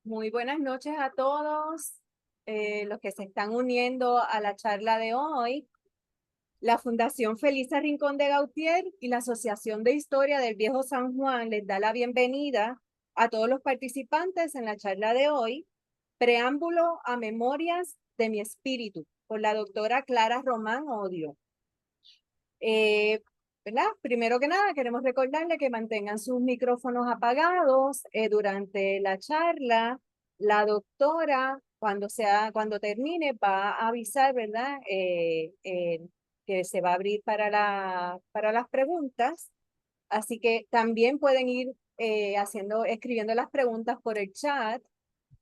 Muy buenas noches a todos los que se están uniendo a la charla de hoy. La Fundación Felisa Rincón de Gautier y la Asociación de Historia del Viejo San Juan les da la bienvenida a todos los participantes en la charla de hoy, Preámbulo a Memorias de mi Espíritu, por la doctora Clara Román Odio. ¿Verdad? Primero que nada, queremos recordarle que mantengan sus micrófonos apagados durante la charla. La doctora, cuando termine, va a avisar, ¿verdad? Que se va a abrir para las preguntas. Así que también pueden ir escribiendo las preguntas por el chat.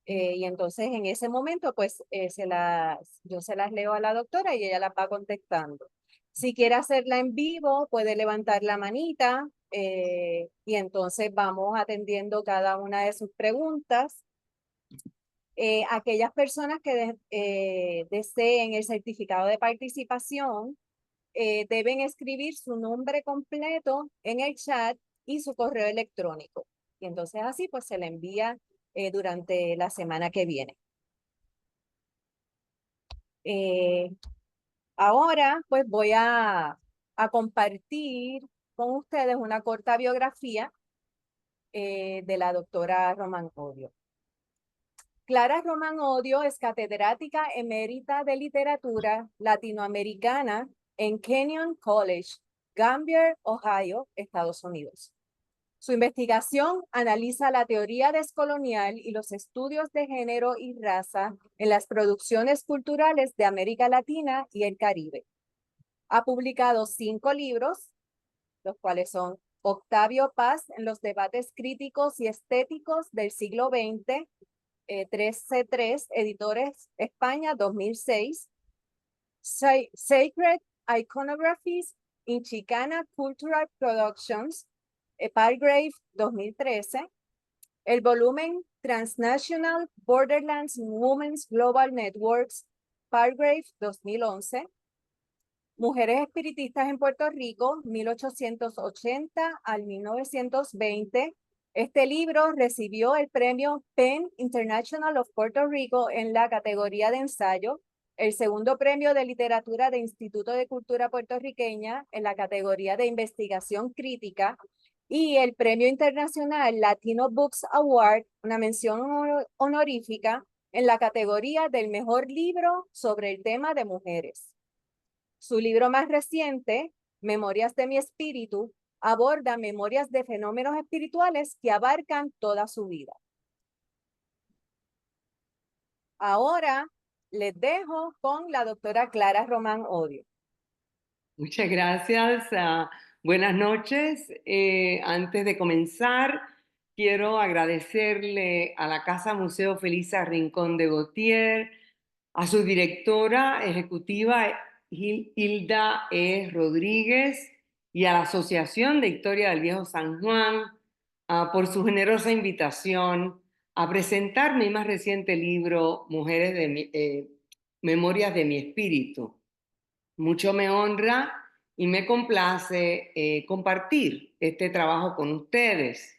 Y entonces en ese momento, pues yo se las leo a la doctora y ella las va contestando. Si quiere hacerla en vivo, puede levantar la manita y entonces vamos atendiendo cada una de sus preguntas. Aquellas personas que deseen el certificado de participación deben escribir su nombre completo en el chat y su correo electrónico. Y entonces así pues se le envía durante la semana que viene. Eh, Ahora pues voy a compartir con ustedes una corta biografía de la doctora Román Odio. Clara Román Odio es catedrática emérita de literatura latinoamericana en Kenyon College, Gambier, Ohio, Estados Unidos. Su investigación analiza la teoría descolonial y los estudios de género y raza en las producciones culturales de América Latina y el Caribe. Ha publicado 5 libros, los cuales son Octavio Paz en los debates críticos y estéticos del siglo XX, 3C3, Editores España, 2006. Sacred Iconographies in Chicana Cultural Productions, Palgrave, 2013. El volumen Transnational Borderlands Women's Global Networks, Palgrave, 2011. Mujeres espiritistas en Puerto Rico, 1880 al 1920. Este libro recibió el premio PEN International of Puerto Rico en la categoría de ensayo, el segundo premio de literatura de Instituto de Cultura Puertorriqueña en la categoría de investigación crítica y el premio internacional Latino Books Award, una mención honorífica en la categoría del mejor libro sobre el tema de mujeres. Su libro más reciente, Memorias de mi Espíritu, aborda memorias de fenómenos espirituales que abarcan toda su vida. Ahora les dejo con la doctora Clara Román Odio. Muchas gracias. Buenas noches. Antes de comenzar, quiero agradecerle a la Casa Museo Felisa Rincón de Gautier, a su directora ejecutiva Hilda E. Rodríguez y a la Asociación de Historia del Viejo San Juan por su generosa invitación a presentar mi más reciente libro, Memorias de mi Espíritu. Mucho me honra y me complace compartir este trabajo con ustedes.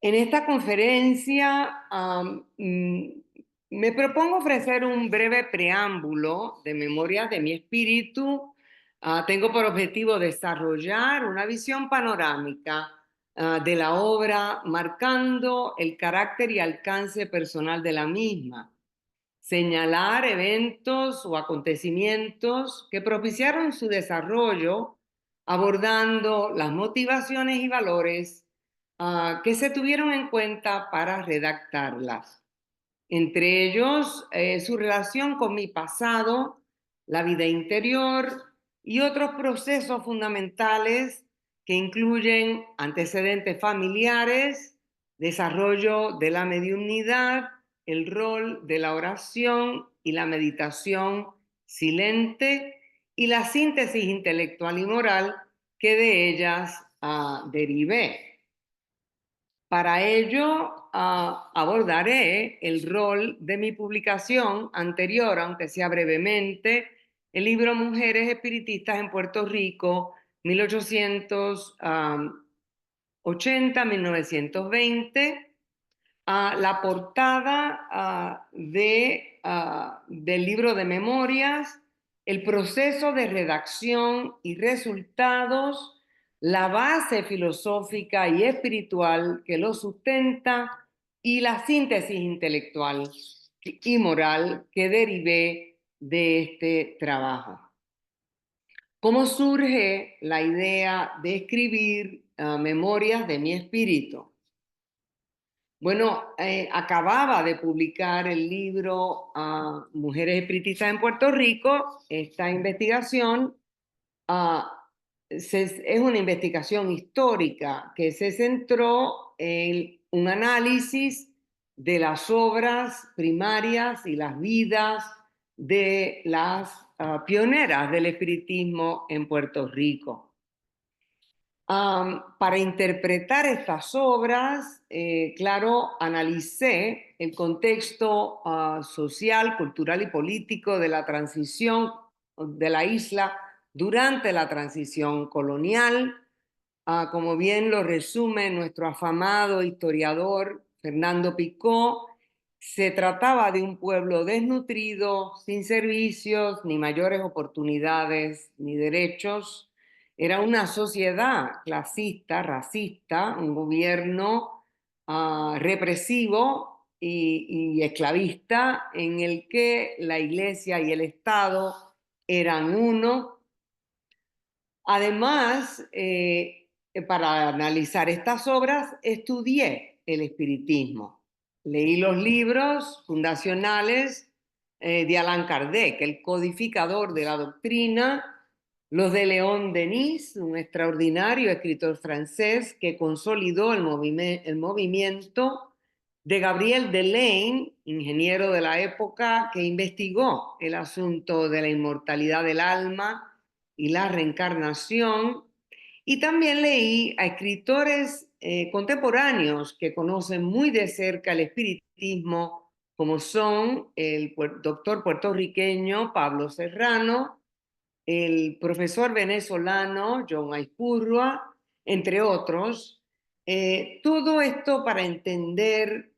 En esta conferencia me propongo ofrecer un breve preámbulo de Memorias de mi Espíritu. Tengo por objetivo desarrollar una visión panorámica de la obra, marcando el carácter y alcance personal de la misma. Señalar eventos o acontecimientos que propiciaron su desarrollo, abordando las motivaciones y valores que se tuvieron en cuenta para redactarlas. Entre ellos, su relación con mi pasado, la vida interior y otros procesos fundamentales que incluyen antecedentes familiares, desarrollo de la mediunidad, el rol de la oración y la meditación silente y la síntesis intelectual y moral que de ellas derivé. Para ello, abordaré el rol de mi publicación anterior, aunque sea brevemente, el libro Mujeres Espiritistas en Puerto Rico, 1980-1920. La portada del libro de memorias, el proceso de redacción y resultados, la base filosófica y espiritual que lo sustenta y la síntesis intelectual y moral que derivé de este trabajo. ¿Cómo surge la idea de escribir memorias de mi espíritu? Bueno, acababa de publicar el libro Mujeres Espiritistas en Puerto Rico. Esta investigación ah, es una investigación histórica que se centró en un análisis de las obras primarias y las vidas de las pioneras del espiritismo en Puerto Rico. Para interpretar estas obras, claro, analicé el contexto social, cultural y político de la transición de la isla durante la transición colonial, como bien lo resume nuestro afamado historiador Fernando Picó. Se trataba de un pueblo desnutrido, sin servicios, ni mayores oportunidades, ni derechos. Era una sociedad clasista, racista, un gobierno represivo y esclavista en el que la iglesia y el Estado eran uno. Además, para analizar estas obras, estudié el espiritismo. Leí los libros fundacionales de Allan Kardec, el codificador de la doctrina, los de Léon Denis, un extraordinario escritor francés que consolidó el movimiento, de Gabriel Delaine, ingeniero de la época, que investigó el asunto de la inmortalidad del alma y la reencarnación. Y también leí a escritores contemporáneos que conocen muy de cerca el espiritismo, como son el doctor puertorriqueño Pablo Serrano, el profesor venezolano John Aipurua, entre otros. Todo esto para entender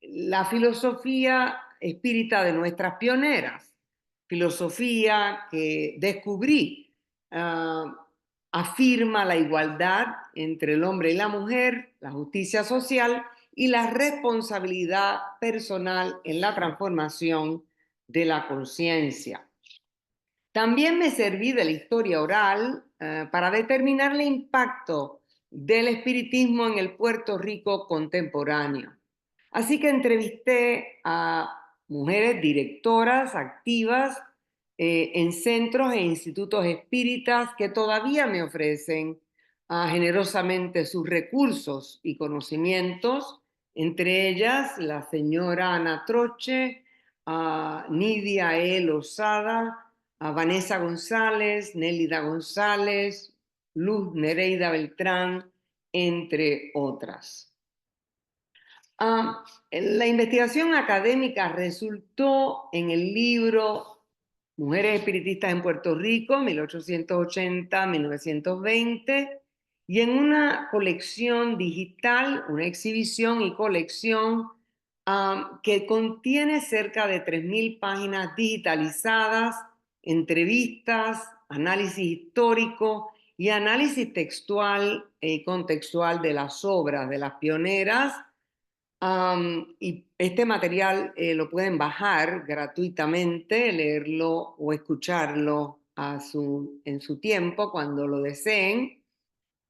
la filosofía espírita de nuestras pioneras, filosofía que descubrí afirma la igualdad entre el hombre y la mujer, la justicia social y la responsabilidad personal en la transformación de la conciencia. También me serví de la historia oral para determinar el impacto del espiritismo en el Puerto Rico contemporáneo. Así que entrevisté a mujeres directoras activas en centros e institutos espíritas que todavía me ofrecen generosamente sus recursos y conocimientos, entre ellas la señora Ana Troche, Nidia E. Lozada, a Vanessa González, Nélida González, Luz Nereida Beltrán, entre otras. La investigación académica resultó en el libro Mujeres Espiritistas en Puerto Rico, 1880-1920, y en una colección digital, una exhibición y colección que contiene cerca de 3.000 páginas digitalizadas, entrevistas, análisis histórico y análisis textual y contextual de las obras de las pioneras. Y este material lo pueden bajar gratuitamente, leerlo o escucharlo en su tiempo cuando lo deseen.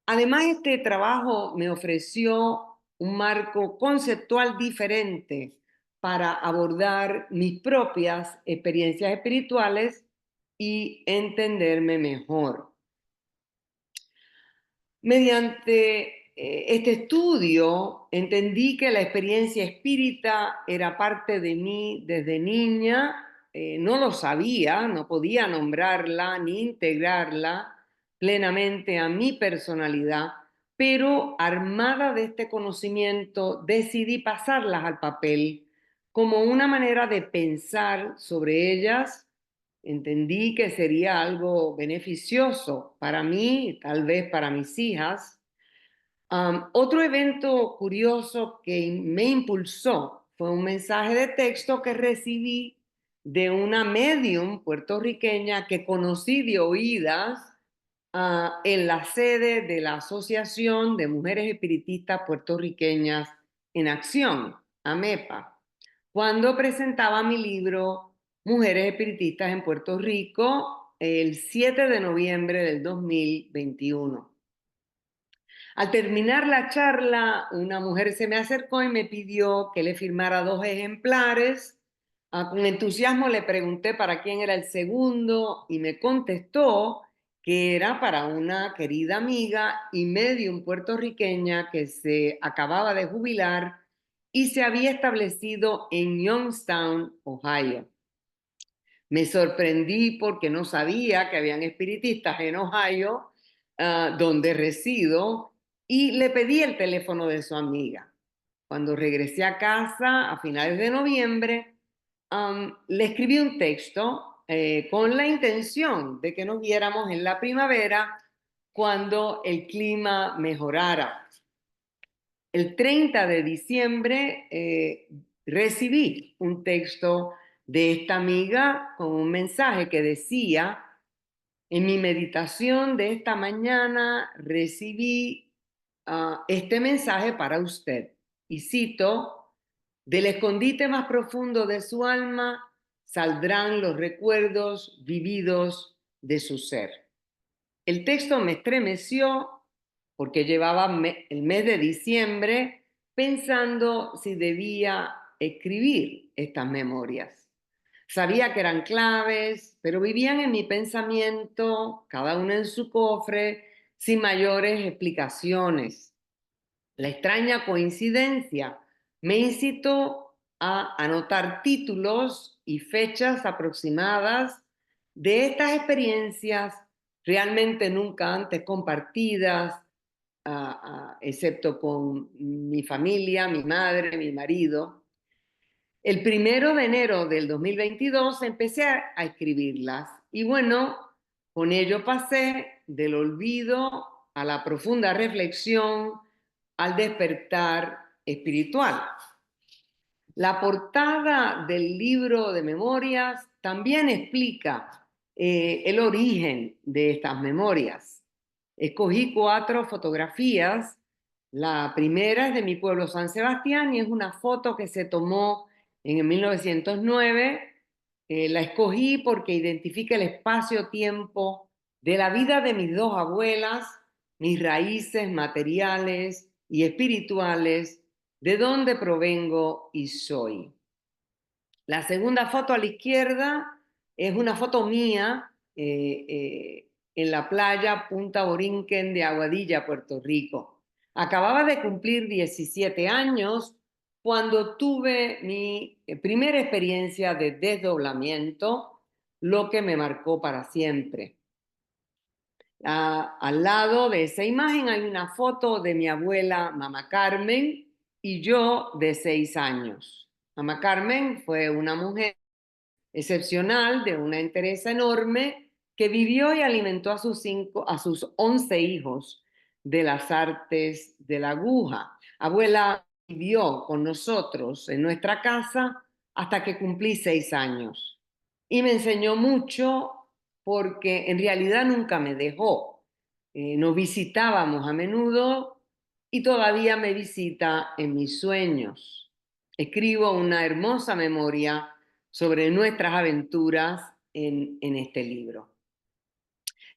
Además, este trabajo me ofreció un marco conceptual diferente para abordar mis propias experiencias espirituales y entenderme mejor. Mediante este estudio entendí que la experiencia espírita era parte de mí desde niña. No lo sabía, no podía nombrarla ni integrarla plenamente a mi personalidad, pero armada de este conocimiento decidí pasarlas al papel como una manera de pensar sobre ellas. Entendí que sería algo beneficioso para mí, tal vez para mis hijas, Otro evento curioso que me impulsó fue un mensaje de texto que recibí de una medium puertorriqueña que conocí de oídas en la sede de la Asociación de Mujeres Espiritistas Puertorriqueñas en Acción, AMEPA, cuando presentaba mi libro Mujeres Espiritistas en Puerto Rico el 7 de noviembre del 2021. Al terminar la charla, una mujer se me acercó y me pidió que le firmara 2 ejemplares. Con entusiasmo le pregunté para quién era el segundo y me contestó que era para una querida amiga y medium puertorriqueña que se acababa de jubilar y se había establecido en Youngstown, Ohio. Me sorprendí porque no sabía que habían espiritistas en Ohio, donde resido, y le pedí el teléfono de su amiga. Cuando regresé a casa a finales de noviembre, le escribí un texto con la intención de que nos viéramos en la primavera cuando el clima mejorara. El 30 de diciembre recibí un texto de esta amiga con un mensaje que decía: en mi meditación de esta mañana recibí este mensaje para usted. Y cito: del escondite más profundo de su alma saldrán los recuerdos vividos de su ser. El texto me estremeció porque llevaba el mes de diciembre pensando si debía escribir estas memorias. Sabía que eran claves, pero vivían en mi pensamiento, cada una en su cofre, sin mayores explicaciones. La extraña coincidencia me incitó a anotar títulos y fechas aproximadas de estas experiencias realmente nunca antes compartidas, excepto con mi familia, mi madre, mi marido. El 1 de enero del 2022 empecé a escribirlas y bueno, con ello pasé del olvido a la profunda reflexión, al despertar espiritual. La portada del libro de memorias también explica el origen de estas memorias. Escogí 4 fotografías. La primera es de mi pueblo San Sebastián y es una foto que se tomó en 1909. La escogí porque identifica el espacio-tiempo de la vida de mis 2 abuelas, mis raíces materiales y espirituales, de dónde provengo y soy. La segunda foto a la izquierda es una foto mía en la playa Punta Borinquen de Aguadilla, Puerto Rico. Acababa de cumplir 17 años cuando tuve mi primera experiencia de desdoblamiento, lo que me marcó para siempre. Al lado de esa imagen hay una foto de mi abuela, Mamá Carmen, y yo de 6 años. Mamá Carmen fue una mujer excepcional, de una entereza enorme, que vivió y alimentó a sus 11 hijos de las artes de la aguja. Abuela vivió con nosotros en nuestra casa hasta que cumplí 6 años. Y me enseñó mucho porque en realidad nunca me dejó. Nos visitábamos a menudo y todavía me visita en mis sueños. Escribo una hermosa memoria sobre nuestras aventuras en este libro.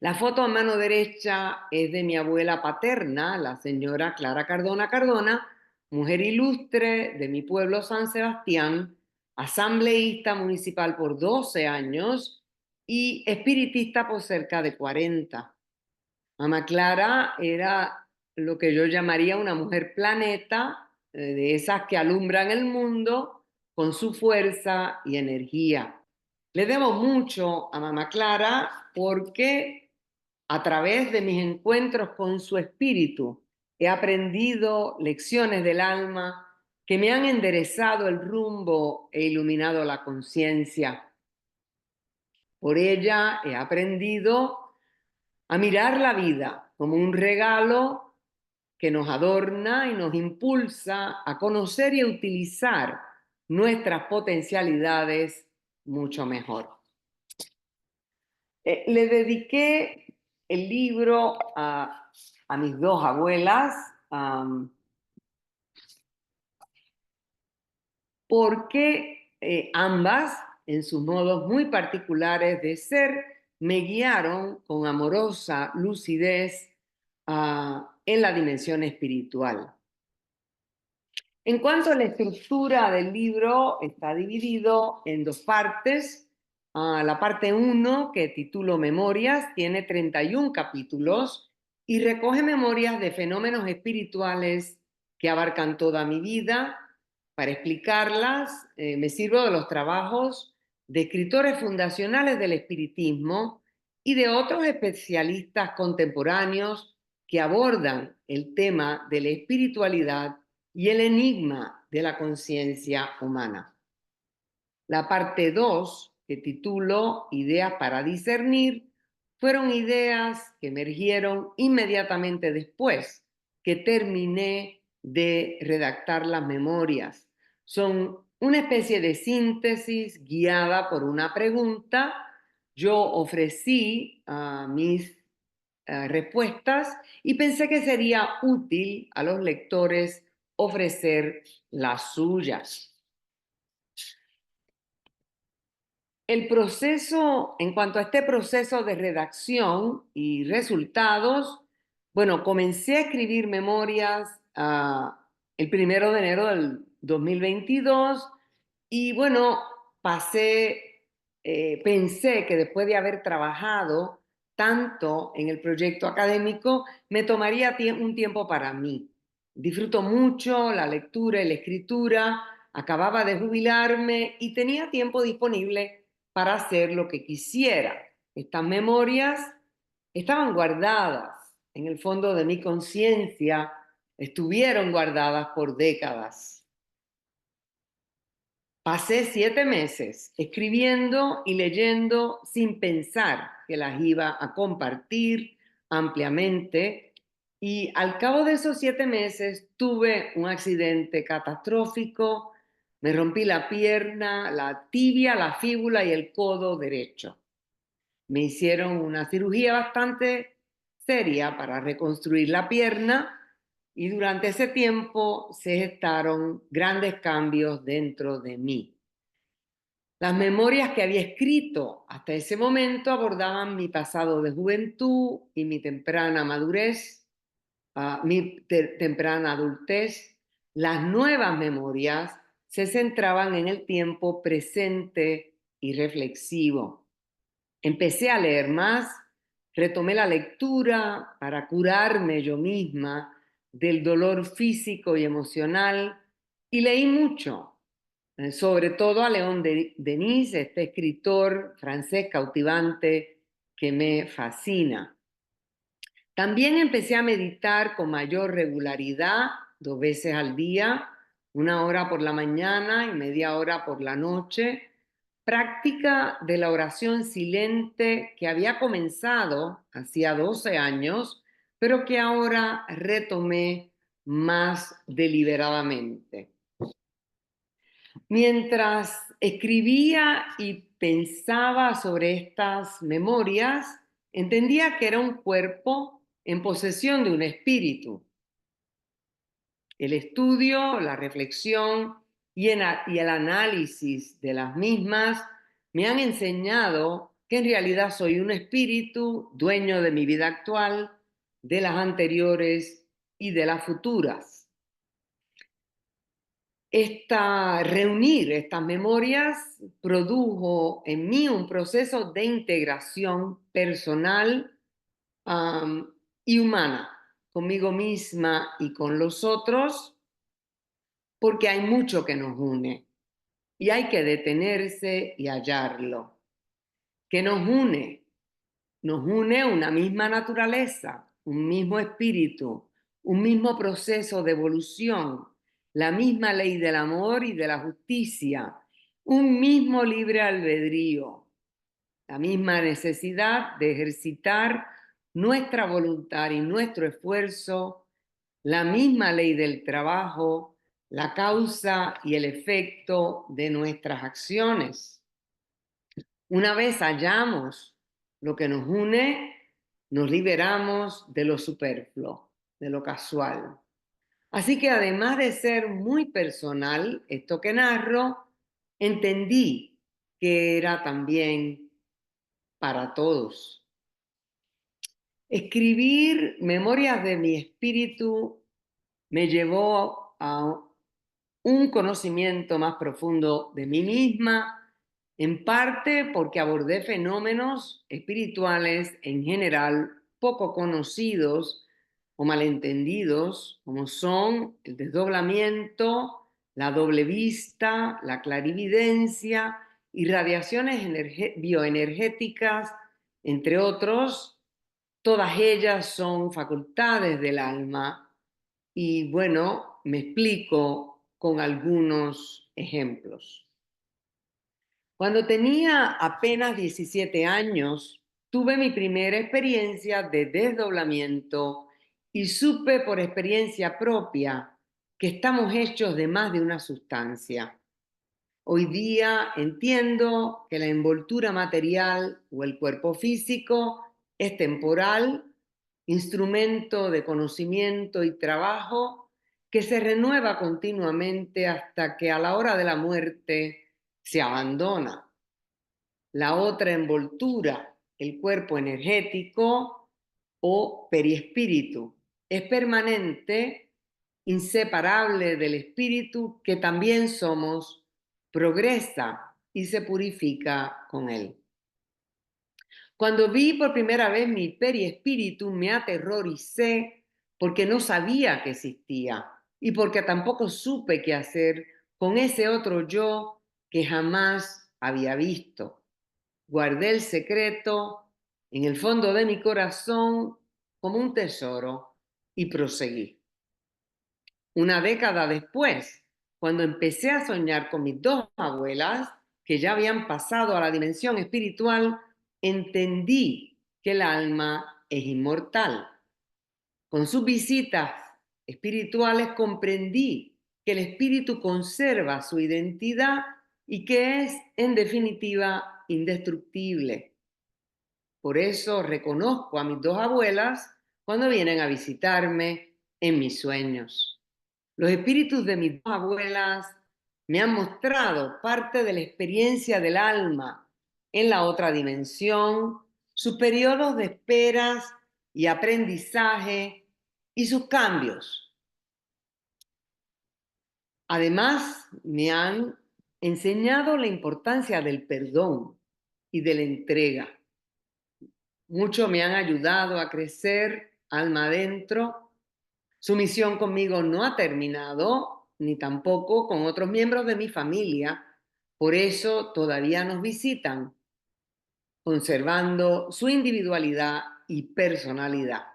La foto a mano derecha es de mi abuela paterna, la señora Clara Cardona Cardona, mujer ilustre de mi pueblo San Sebastián, asambleísta municipal por 12 años y espiritista por cerca de 40. Mamá Clara era lo que yo llamaría una mujer planeta, de esas que alumbran el mundo con su fuerza y energía. Le debo mucho a Mamá Clara porque a través de mis encuentros con su espíritu he aprendido lecciones del alma que me han enderezado el rumbo e iluminado la conciencia. Por ella he aprendido a mirar la vida como un regalo que nos adorna y nos impulsa a conocer y a utilizar nuestras potencialidades mucho mejor. Le dediqué el libro a mis dos abuelas, porque ambas, en sus modos muy particulares de ser, me guiaron con amorosa lucidez en la dimensión espiritual. En cuanto a la estructura del libro, está dividido en dos partes. La parte 1, que titulo Memorias, tiene 31 capítulos y recoge memorias de fenómenos espirituales que abarcan toda mi vida. Para explicarlas, me sirvo de los trabajos de escritores fundacionales del espiritismo y de otros especialistas contemporáneos que abordan el tema de la espiritualidad y el enigma de la conciencia humana. La parte 2, que titulo Ideas para discernir, fueron ideas que emergieron inmediatamente después que terminé de redactar las memorias. Son una especie de síntesis guiada por una pregunta. Yo ofrecí mis respuestas y pensé que sería útil a los lectores ofrecer las suyas. El proceso, en cuanto a este proceso de redacción y resultados, bueno, comencé a escribir memorias el 1 de enero del 2022 y bueno, pensé que después de haber trabajado tanto en el proyecto académico, me tomaría un tiempo para mí. Disfruto mucho la lectura y la escritura, acababa de jubilarme y tenía tiempo disponible para hacer lo que quisiera. Estas memorias estaban guardadas en el fondo de mi conciencia, estuvieron guardadas por décadas. Pasé 7 meses escribiendo y leyendo sin pensar que las iba a compartir ampliamente y al cabo de esos 7 meses tuve un accidente catastrófico, me rompí la pierna, la tibia, la fíbula y el codo derecho. Me hicieron una cirugía bastante seria para reconstruir la pierna y durante ese tiempo se gestaron grandes cambios dentro de mí. Las memorias que había escrito hasta ese momento abordaban mi pasado de juventud y mi temprana madurez, mi temprana adultez. Las nuevas memorias se centraban en el tiempo presente y reflexivo. Empecé a leer más, retomé la lectura para curarme yo misma del dolor físico y emocional y leí mucho, sobre todo a León Denis, este escritor francés cautivante que me fascina. También empecé a meditar con mayor regularidad, 2 veces al día, 1 hora por la mañana y media hora por la noche, práctica de la oración silente que había comenzado hacía 12 años, pero que ahora retomé más deliberadamente. Mientras escribía y pensaba sobre estas memorias, entendía que era un cuerpo en posesión de un espíritu. El estudio, la reflexión y el análisis de las mismas me han enseñado que en realidad soy un espíritu dueño de mi vida actual, de las anteriores y de las futuras. Reunir estas memorias produjo en mí un proceso de integración personal y humana conmigo misma y con los otros, porque hay mucho que nos une y hay que detenerse y hallarlo. ¿Qué nos une? Nos une una misma naturaleza, un mismo espíritu, un mismo proceso de evolución, la misma ley del amor y de la justicia, un mismo libre albedrío, la misma necesidad de ejercitar nuestra voluntad y nuestro esfuerzo, la misma ley del trabajo, la causa y el efecto de nuestras acciones. Una vez hallamos lo que nos une, nos liberamos de lo superfluo, de lo casual. Así que además de ser muy personal esto que narro, entendí que era también para todos. Escribir Memorias de mi espíritu me llevó a un conocimiento más profundo de mí misma, en parte porque abordé fenómenos espirituales en general poco conocidos o malentendidos, como son el desdoblamiento, la doble vista, la clarividencia y radiaciones bioenergéticas, entre otros. Todas ellas son facultades del alma y bueno, me explico con algunos ejemplos. Cuando tenía apenas 17 años, tuve mi primera experiencia de desdoblamiento y supe por experiencia propia que estamos hechos de más de una sustancia. Hoy día entiendo que la envoltura material o el cuerpo físico es temporal, instrumento de conocimiento y trabajo que se renueva continuamente hasta que a la hora de la muerte se abandona. La otra envoltura, el cuerpo energético o periespíritu, es permanente, inseparable del espíritu que también somos, progresa y se purifica con él. Cuando vi por primera vez mi periespíritu me aterroricé porque no sabía que existía y porque tampoco supe qué hacer con ese otro yo que jamás había visto. Guardé el secreto en el fondo de mi corazón como un tesoro y proseguí. Una década después, cuando empecé a soñar con mis dos abuelas, que ya habían pasado a la dimensión espiritual, entendí que el alma es inmortal. Con sus visitas espirituales comprendí que el espíritu conserva su identidad y que es, en definitiva, indestructible. Por eso reconozco a mis dos abuelas cuando vienen a visitarme en mis sueños. Los espíritus de mis dos abuelas me han mostrado parte de la experiencia del alma en la otra dimensión, sus periodos de esperas y aprendizaje y sus cambios. Además, me han enseñado la importancia del perdón y de la entrega. Mucho me han ayudado a crecer alma adentro. Su misión conmigo no ha terminado, ni tampoco con otros miembros de mi familia. Por eso todavía nos visitan, conservando su individualidad y personalidad.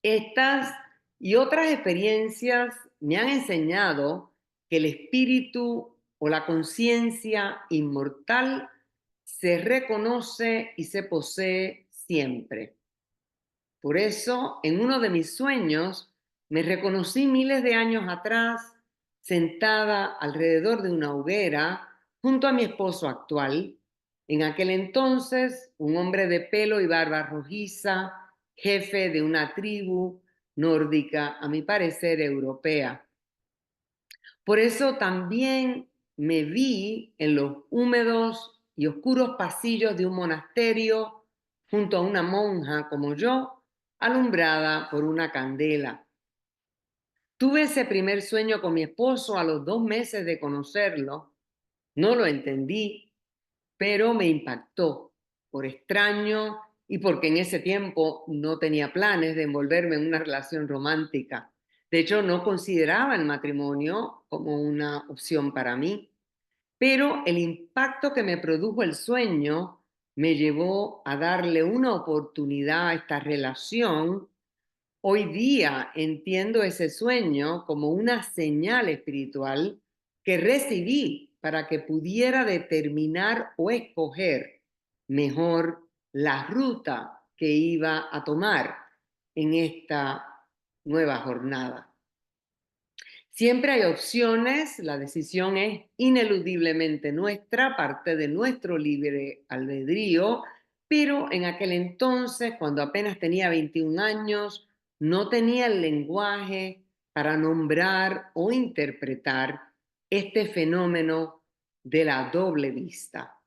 Estas y otras experiencias me han enseñado que el espíritu o la conciencia inmortal se reconoce y se posee siempre. Por eso, en uno de mis sueños, me reconocí miles de años atrás, sentada alrededor de una hoguera, junto a mi esposo actual, en aquel entonces un hombre de pelo y barba rojiza, jefe de una tribu nórdica, a mi parecer europea. Por eso también me vi en los húmedos y oscuros pasillos de un monasterio, junto a una monja como yo, alumbrada por una candela. Tuve ese primer sueño con mi esposo a los 2 meses de conocerlo. No lo entendí, pero me impactó por extraño y porque en ese tiempo no tenía planes de envolverme en una relación romántica. De hecho, no consideraba el matrimonio como una opción para mí, pero el impacto que me produjo el sueño me llevó a darle una oportunidad a esta relación. Hoy día entiendo ese sueño como una señal espiritual que recibí para que pudiera determinar o escoger mejor la ruta que iba a tomar en esta nueva jornada. Siempre hay opciones, la decisión es ineludiblemente nuestra, parte de nuestro libre albedrío, pero en aquel entonces, cuando apenas tenía 21 años, no tenía el lenguaje para nombrar o interpretar este fenómeno de la doble vista.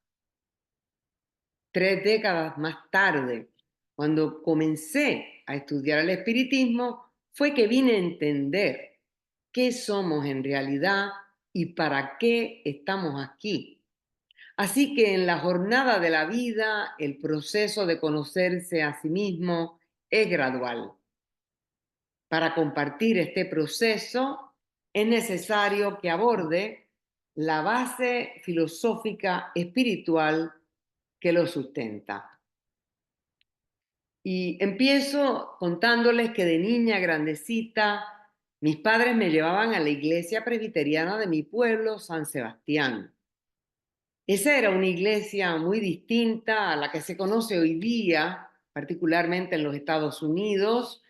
3 décadas más tarde, cuando comencé a estudiar el espiritismo, fue que vine a entender qué somos en realidad y para qué estamos aquí. Así que en la jornada de la vida, el proceso de conocerse a sí mismo es gradual. Para compartir este proceso es necesario que aborde la base filosófica espiritual que lo sustenta. Y empiezo contándoles que de niña grandecita, mis padres me llevaban a la iglesia presbiteriana de mi pueblo, San Sebastián. Esa era una iglesia muy distinta a la que se conoce hoy día, particularmente en los Estados Unidos,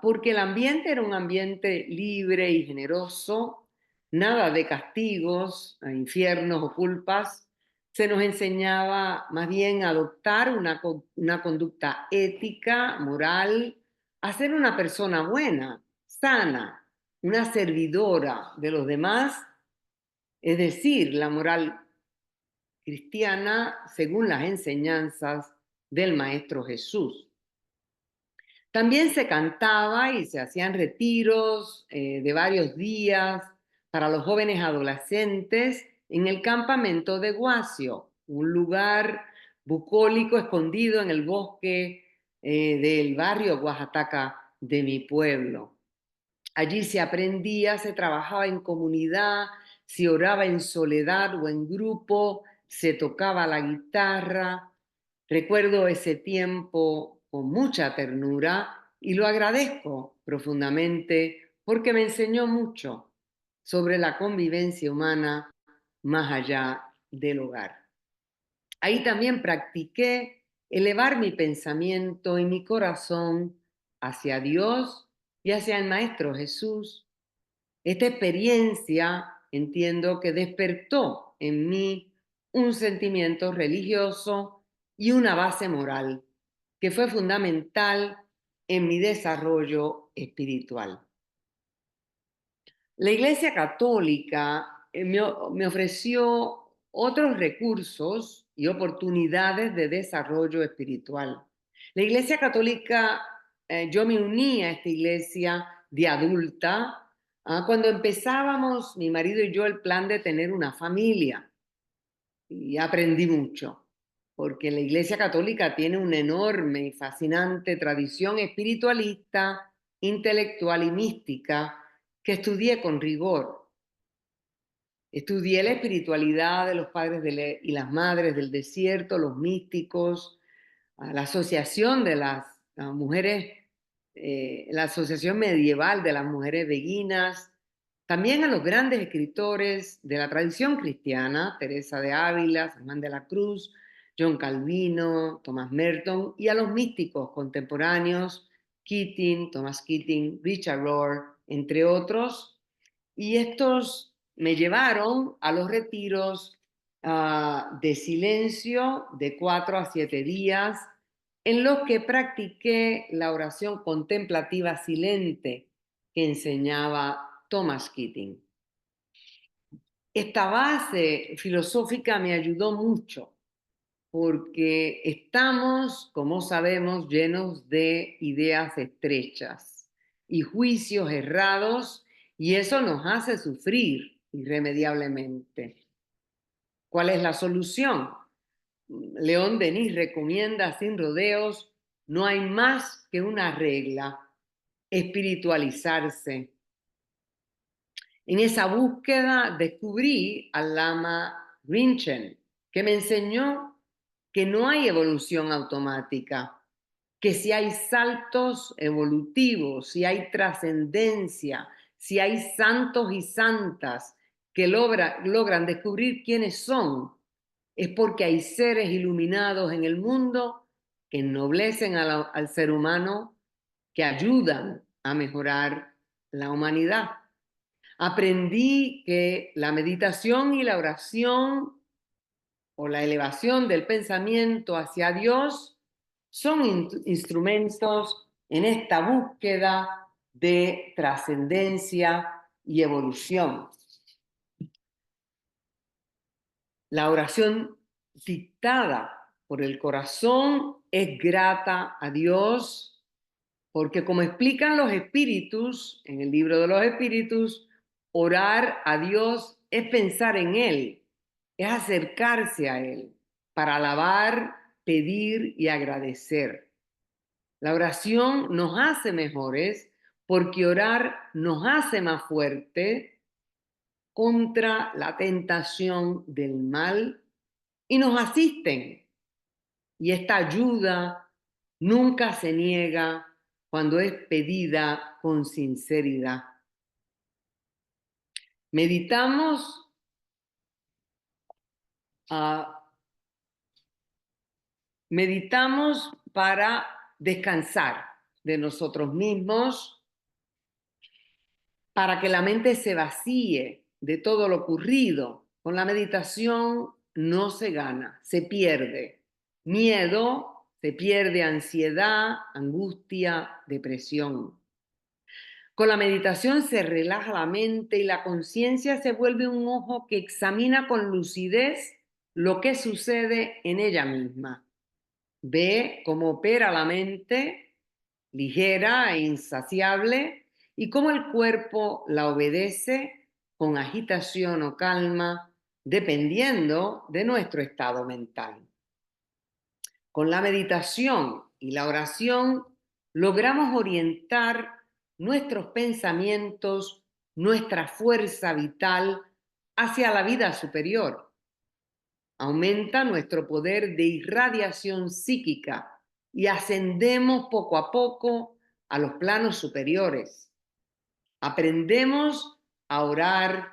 porque el ambiente era un ambiente libre y generoso, nada de castigos, infiernos o culpas. Se nos enseñaba más bien a adoptar una conducta ética, moral, a ser una persona buena, sana, una servidora de los demás, es decir, la moral cristiana según las enseñanzas del Maestro Jesús. También se cantaba y se hacían retiros de varios días para los jóvenes adolescentes en el campamento de Guasio, un lugar bucólico escondido en el bosque del barrio Oaxaca de mi pueblo. Allí se aprendía, se trabajaba en comunidad, se oraba en soledad o en grupo, se tocaba la guitarra. Recuerdo ese tiempo con mucha ternura y lo agradezco profundamente porque me enseñó mucho sobre la convivencia humana más allá del hogar. Ahí también practiqué elevar mi pensamiento y mi corazón hacia Dios y hacia el Maestro Jesús. Esta experiencia entiendo que despertó en mí un sentimiento religioso y una base moral que fue fundamental en mi desarrollo espiritual. La Iglesia Católica me ofreció otros recursos y oportunidades de desarrollo espiritual. La Iglesia Católica, yo me uní a esta iglesia de adulta cuando empezábamos, mi marido y yo, el plan de tener una familia. Y aprendí mucho, porque la Iglesia Católica tiene una enorme y fascinante tradición espiritualista, intelectual y mística que estudié con rigor. Estudié la espiritualidad de los padres y las madres del desierto, los místicos, la asociación de las mujeres, la asociación medieval de las mujeres beguinas, también a los grandes escritores de la tradición cristiana, Teresa de Ávila, San Juan de la Cruz, John Calvino, Thomas Merton, y a los místicos contemporáneos, Keating, Thomas Keating, Richard Rohr, entre otros. Y estos me llevaron a los retiros de silencio de 4 a 7 días, en los que practiqué la oración contemplativa silente que enseñaba Thomas Keating. Esta base filosófica me ayudó mucho porque estamos, como sabemos, llenos de ideas estrechas y juicios errados, y eso nos hace sufrir irremediablemente. ¿Cuál es la solución? León Denis recomienda sin rodeos: no hay más que una regla: espiritualizarse. En esa búsqueda descubrí al lama Rinchen, que me enseñó que no hay evolución automática, que si hay saltos evolutivos, si hay trascendencia, si hay santos y santas que logran descubrir quiénes son, es porque hay seres iluminados en el mundo que ennoblecen al ser humano, que ayudan a mejorar la humanidad. Aprendí que la meditación y la oración o la elevación del pensamiento hacia Dios son instrumentos en esta búsqueda de trascendencia y evolución. La oración dictada por el corazón es grata a Dios porque, como explican los espíritus en el libro de los espíritus, orar a Dios es pensar en Él, es acercarse a Él para alabar, pedir y agradecer. La oración nos hace mejores porque orar nos hace más fuertes contra la tentación del mal y nos asisten. Y esta ayuda nunca se niega cuando es pedida con sinceridad. Meditamos meditamos para descansar de nosotros mismos, para que la mente se vacíe de todo lo ocurrido. Con la meditación no se gana, se pierde miedo, se pierde ansiedad, angustia, depresión. Con la meditación se relaja la mente y la conciencia se vuelve un ojo que examina con lucidez lo que sucede en ella misma. Ve cómo opera la mente, ligera e insaciable, y cómo el cuerpo la obedece con agitación o calma, dependiendo de nuestro estado mental. Con la meditación y la oración logramos orientar nuestros pensamientos, nuestra fuerza vital hacia la vida superior. Aumenta nuestro poder de irradiación psíquica y ascendemos poco a poco a los planos superiores. Aprendemos a orar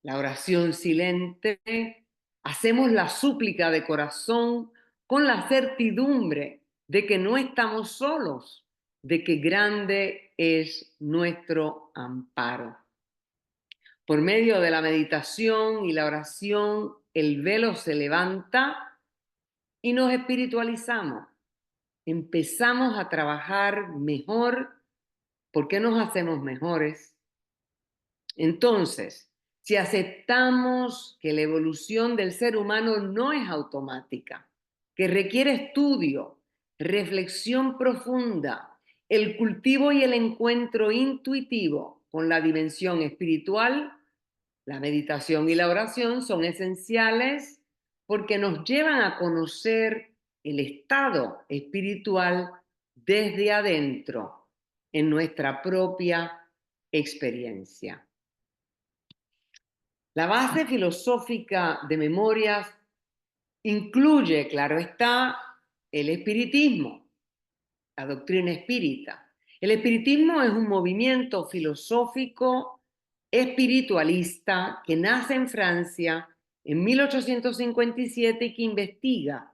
la oración silente, hacemos la súplica de corazón con la certidumbre de que no estamos solos, de que grande es nuestro amparo. Por medio de la meditación y la oración, el velo se levanta y nos espiritualizamos. Empezamos a trabajar mejor. ¿Por qué nos hacemos mejores? Entonces, si aceptamos que la evolución del ser humano no es automática, que requiere estudio, reflexión profunda, el cultivo y el encuentro intuitivo con la dimensión espiritual, la meditación y la oración son esenciales porque nos llevan a conocer el estado espiritual desde adentro, en nuestra propia experiencia. La base filosófica de Memorias incluye, claro está, el espiritismo, la doctrina espírita. El espiritismo es un movimiento filosófico espiritualista que nace en Francia en 1857 y que investiga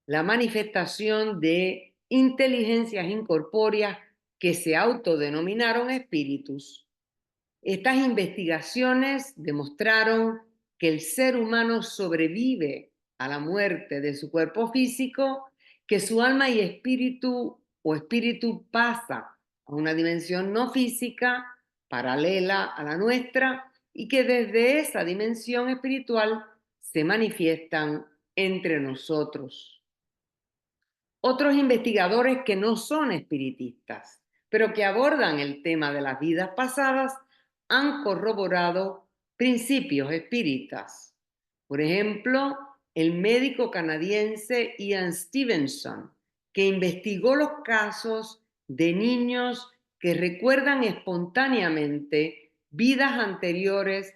la manifestación de inteligencias incorpóreas que se autodenominaron espíritus. Estas investigaciones demostraron que el ser humano sobrevive a la muerte de su cuerpo físico, que su alma y espíritu o espíritu pasa a una dimensión no física paralela a la nuestra y que desde esa dimensión espiritual se manifiestan entre nosotros. Otros investigadores que no son espiritistas, pero que abordan el tema de las vidas pasadas, han corroborado principios espíritas. Por ejemplo, el médico canadiense Ian Stevenson, que investigó los casos de niños que recuerdan espontáneamente vidas anteriores,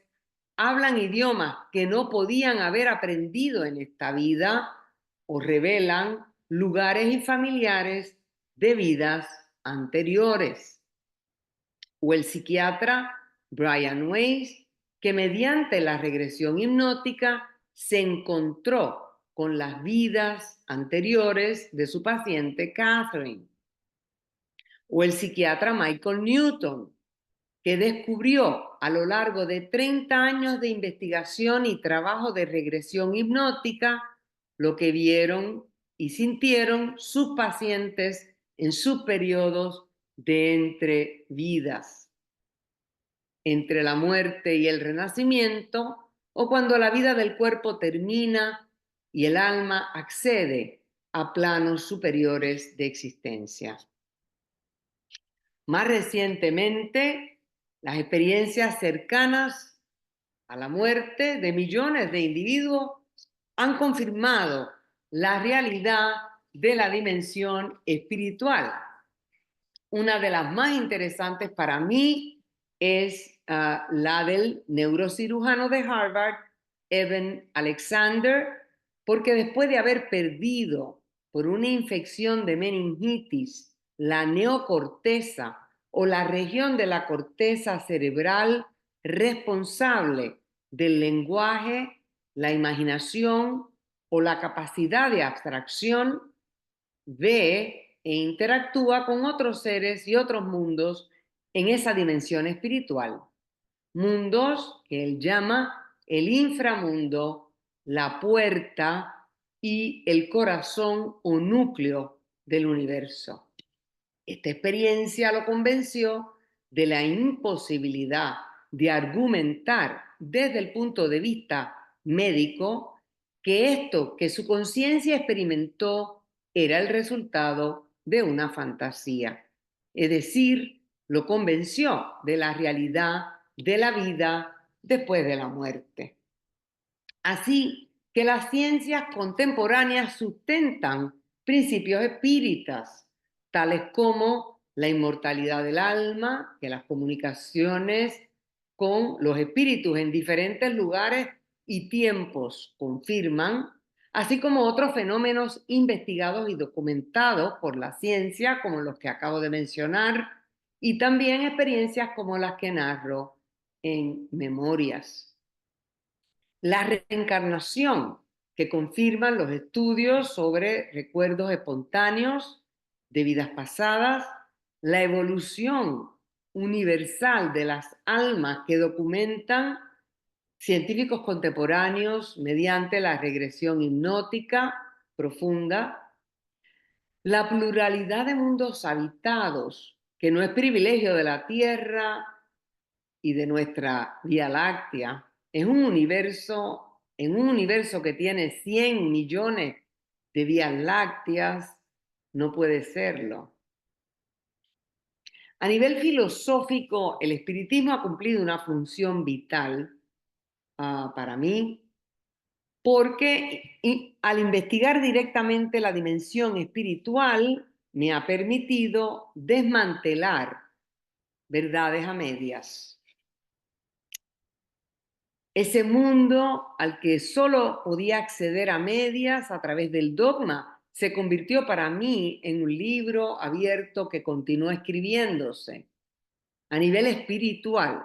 hablan idiomas que no podían haber aprendido en esta vida o revelan lugares y familiares de vidas anteriores. O el psiquiatra Brian Weiss, que mediante la regresión hipnótica se encontró con las vidas anteriores de su paciente Catherine. o el psiquiatra Michael Newton, que descubrió a lo largo de 30 años de investigación y trabajo de regresión hipnótica lo que vieron y sintieron sus pacientes en sus periodos de entre vidas, entre la muerte y el renacimiento, o cuando la vida del cuerpo termina y el alma accede a planos superiores de existencia. Más recientemente, las experiencias cercanas a la muerte de millones de individuos han confirmado la realidad de la dimensión espiritual. Una de las más interesantes para mí es la del neurocirujano de Harvard, Eben Alexander, porque después de haber perdido por una infección de meningitis la neocorteza o la región de la corteza cerebral responsable del lenguaje, la imaginación o la capacidad de abstracción, ve e interactúa con otros seres y otros mundos en esa dimensión espiritual. Mundos que él llama el inframundo, la puerta y el corazón o núcleo del universo. Esta experiencia lo convenció de la imposibilidad de argumentar desde el punto de vista médico que esto que su conciencia experimentó era el resultado de una fantasía. Es decir, lo convenció de la realidad de la vida después de la muerte. Así que las ciencias contemporáneas sustentan principios espíritas, tales como la inmortalidad del alma, que las comunicaciones con los espíritus en diferentes lugares y tiempos confirman, así como otros fenómenos investigados y documentados por la ciencia, como los que acabo de mencionar, y también experiencias como las que narro en Memorias. La reencarnación, que confirman los estudios sobre recuerdos espontáneos de vidas pasadas, la evolución universal de las almas que documentan científicos contemporáneos mediante la regresión hipnótica profunda, la pluralidad de mundos habitados, que no es privilegio de la Tierra y de nuestra Vía Láctea, es en un universo que tiene 100 millones de vías lácteas, no puede serlo. A nivel filosófico, el espiritismo ha cumplido una función vital para mí, porque al investigar directamente la dimensión espiritual, me ha permitido desmantelar verdades a medias. Ese mundo al que solo podía acceder a medias a través del dogma se convirtió para mí en un libro abierto que continúa escribiéndose. A nivel espiritual,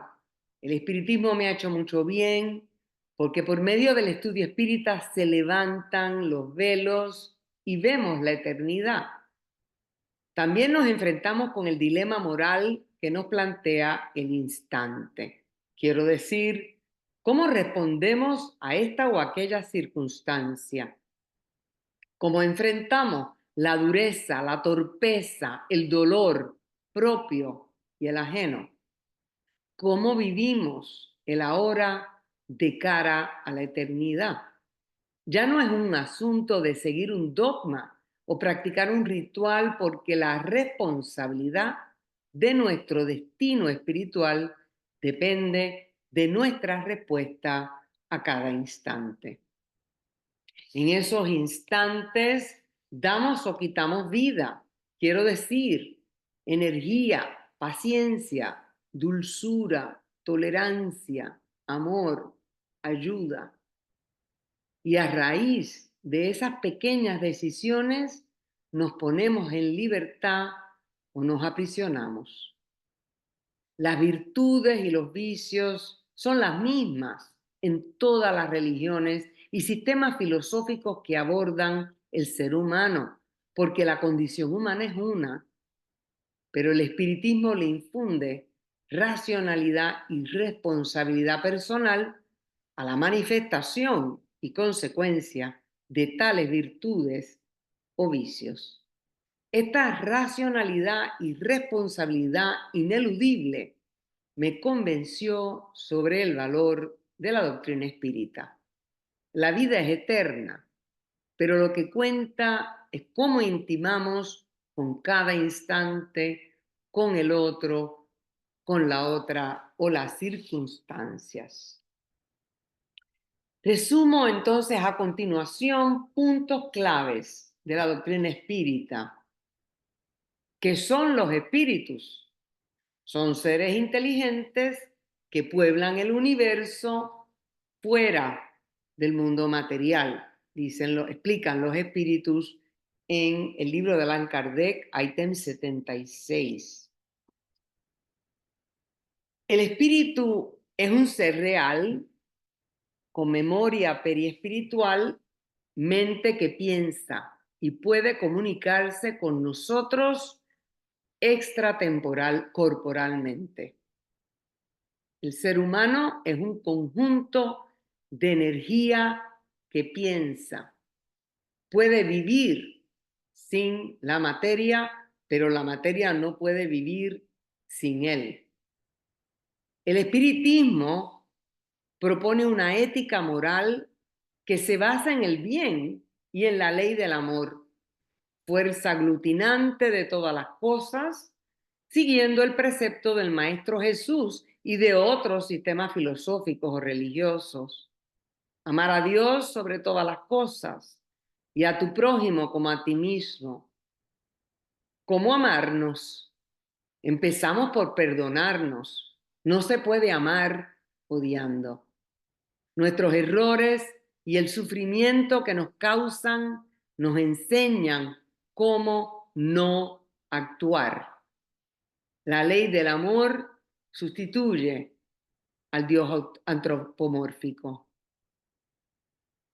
el espiritismo me ha hecho mucho bien porque por medio del estudio espírita se levantan los velos y vemos la eternidad. También nos enfrentamos con el dilema moral que nos plantea el instante. Quiero decir, ¿cómo respondemos a esta o aquella circunstancia? ¿Cómo enfrentamos la dureza, la torpeza, el dolor propio y el ajeno? ¿Cómo vivimos el ahora de cara a la eternidad? Ya no es un asunto de seguir un dogma o practicar un ritual, porque la responsabilidad de nuestro destino espiritual depende de nuestra respuesta a cada instante. En esos instantes damos o quitamos vida, quiero decir, energía, paciencia, dulzura, tolerancia, amor, ayuda. Y a raíz de esas pequeñas decisiones nos ponemos en libertad o nos aprisionamos. Las virtudes y los vicios son las mismas en todas las religiones y sistemas filosóficos que abordan el ser humano, porque la condición humana es una. pero el espiritismo le infunde racionalidad y responsabilidad personal a la manifestación y consecuencia de tales virtudes o vicios. Esta racionalidad y responsabilidad ineludible me convenció sobre el valor de la doctrina espírita. La vida es eterna, pero lo que cuenta es cómo intimamos con cada instante, con el otro, con la otra o las circunstancias. Resumo entonces a continuación puntos claves de la doctrina espírita. ¿Qué son los espíritus? Son seres inteligentes que pueblan el universo fuera del mundo material, explican los espíritus en el libro de Allan Kardec, ítem 76. El espíritu es un ser real, con memoria periespiritual, mente que piensa y puede comunicarse con nosotros extratemporal, corporalmente. El ser humano es un conjunto de energía que piensa. Puede vivir sin la materia, pero la materia no puede vivir sin él. El espiritismo propone una ética moral que se basa en el bien y en la ley del amor, fuerza aglutinante de todas las cosas, siguiendo el precepto del Maestro Jesús y de otros sistemas filosóficos o religiosos. Amar a Dios sobre todas las cosas y a tu prójimo como a ti mismo. ¿Cómo amarnos? Empezamos por perdonarnos. No se puede amar odiando. Nuestros errores y el sufrimiento que nos causan nos enseñan cómo no actuar. La ley del amor sustituye al Dios antropomórfico.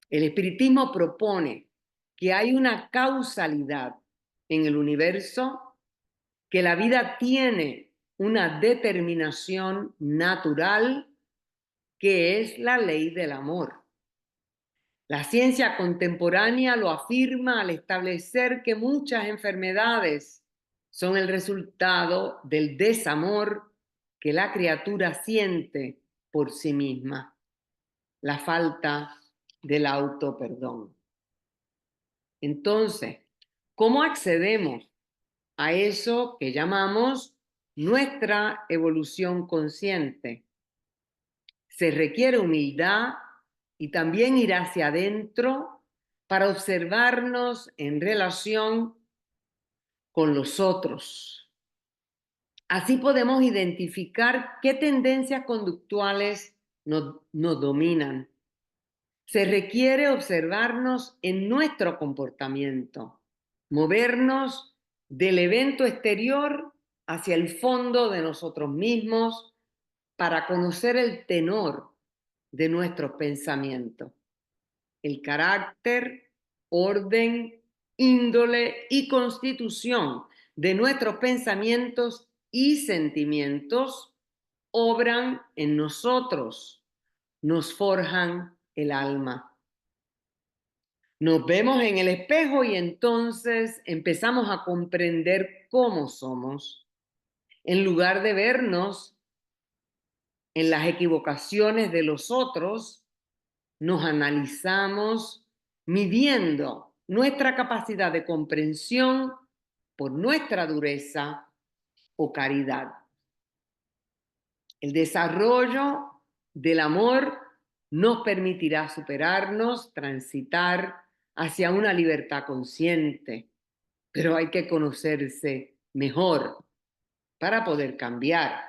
El espiritismo propone que hay una causalidad en el universo, que la vida tiene una determinación natural, que es la ley del amor. La ciencia contemporánea lo afirma al establecer que muchas enfermedades son el resultado del desamor que la criatura siente por sí misma, la falta del autoperdón. Entonces, ¿cómo accedemos a eso que llamamos nuestra evolución consciente? Se requiere humildad y también ir hacia adentro para observarnos en relación con los otros. Así podemos identificar qué tendencias conductuales nos dominan. Se requiere observarnos en nuestro comportamiento, movernos del evento exterior hacia el fondo de nosotros mismos para conocer el tenor de nuestros pensamientos, el carácter, orden, índole y constitución de nuestros pensamientos y sentimientos obran en nosotros, nos forjan el alma. Nos vemos en el espejo y entonces empezamos a comprender cómo somos. En lugar de vernos en las equivocaciones de los otros, nos analizamos midiendo nuestra capacidad de comprensión por nuestra dureza o caridad. El desarrollo del amor nos permitirá superarnos, transitar hacia una libertad consciente, pero hay que conocerse mejor para poder cambiar.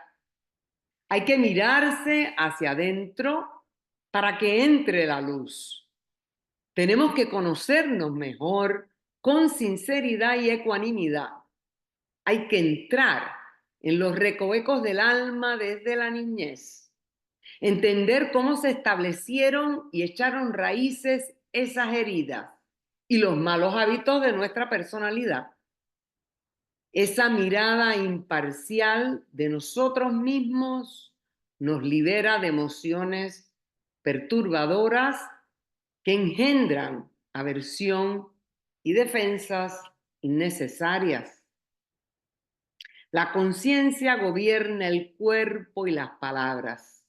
Hay que mirarse hacia adentro para que entre la luz. Tenemos que conocernos mejor con sinceridad y ecuanimidad. Hay que entrar en los recovecos del alma desde la niñez, entender cómo se establecieron y echaron raíces esas heridas y los malos hábitos de nuestra personalidad. Esa mirada imparcial de nosotros mismos nos libera de emociones perturbadoras que engendran aversión y defensas innecesarias. La conciencia gobierna el cuerpo y las palabras.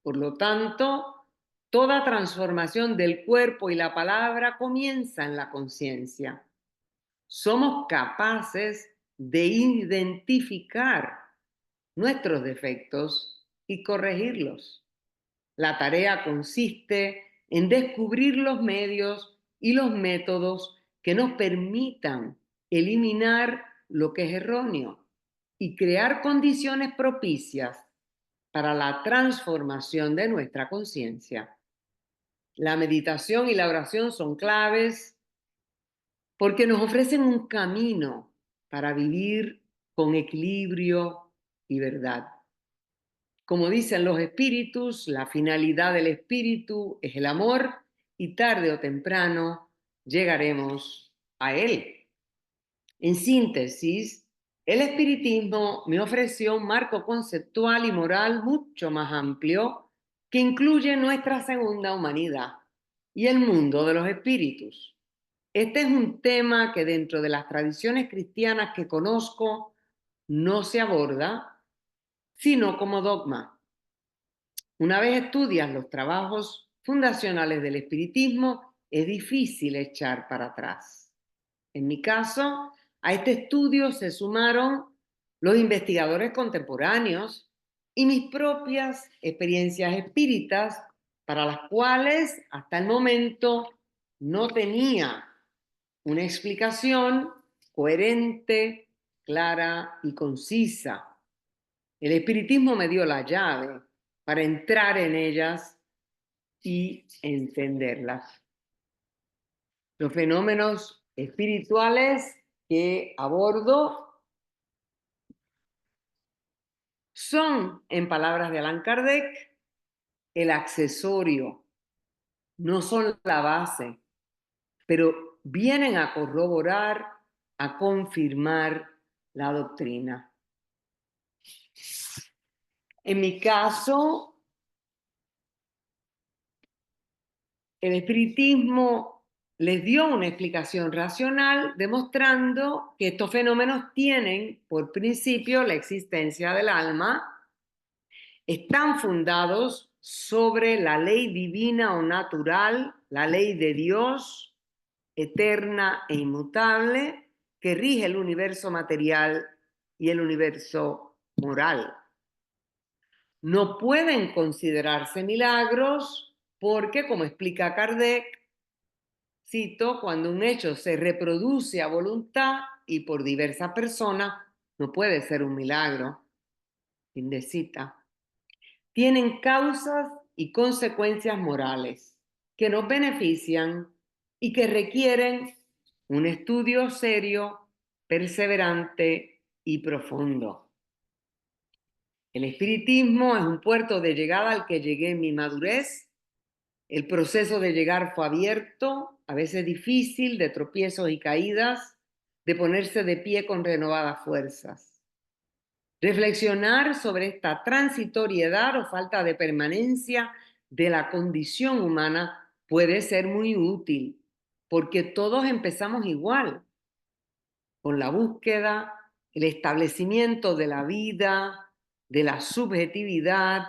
Por lo tanto, toda transformación del cuerpo y la palabra comienza en la conciencia. Somos capaces de identificar nuestros defectos y corregirlos. La tarea consiste en descubrir los medios y los métodos que nos permitan eliminar lo que es erróneo y crear condiciones propicias para la transformación de nuestra conciencia. La meditación y la oración son claves porque nos ofrecen un camino para vivir con equilibrio y verdad. Como dicen los espíritus, la finalidad del espíritu es el amor y tarde o temprano llegaremos a él. En síntesis, el espiritismo me ofreció un marco conceptual y moral mucho más amplio que incluye nuestra segunda humanidad y el mundo de los espíritus. Este es un tema que dentro de las tradiciones cristianas que conozco no se aborda, sino como dogma. Una vez estudias los trabajos fundacionales del espiritismo, es difícil echar para atrás. En mi caso, a este estudio se sumaron los investigadores contemporáneos y mis propias experiencias espíritas, para las cuales hasta el momento no tenía una explicación coherente, clara y concisa. El espiritismo me dio la llave para entrar en ellas y entenderlas. Los fenómenos espirituales que abordo son, en palabras de Allan Kardec, el accesorio, no son la base, pero vienen a corroborar, a confirmar la doctrina. En mi caso, el espiritismo les dio una explicación racional demostrando que estos fenómenos tienen por principio la existencia del alma, están fundados sobre la ley divina o natural, la ley de Dios, eterna e inmutable, que rige el universo material y el universo moral. No pueden considerarse milagros porque, como explica Kardec, cito, cuando un hecho se reproduce a voluntad y por diversas personas, no puede ser un milagro. Fin de cita. Tienen causas y consecuencias morales que nos benefician y que requieren un estudio serio, perseverante y profundo. El espiritismo es un puerto de llegada al que llegué en mi madurez. El proceso de llegar fue abierto, a veces difícil, de tropiezos y caídas, de ponerse de pie con renovadas fuerzas. Reflexionar sobre esta transitoriedad o falta de permanencia de la condición humana puede ser muy útil, porque todos empezamos igual, con la búsqueda, el establecimiento de la vida, de la subjetividad,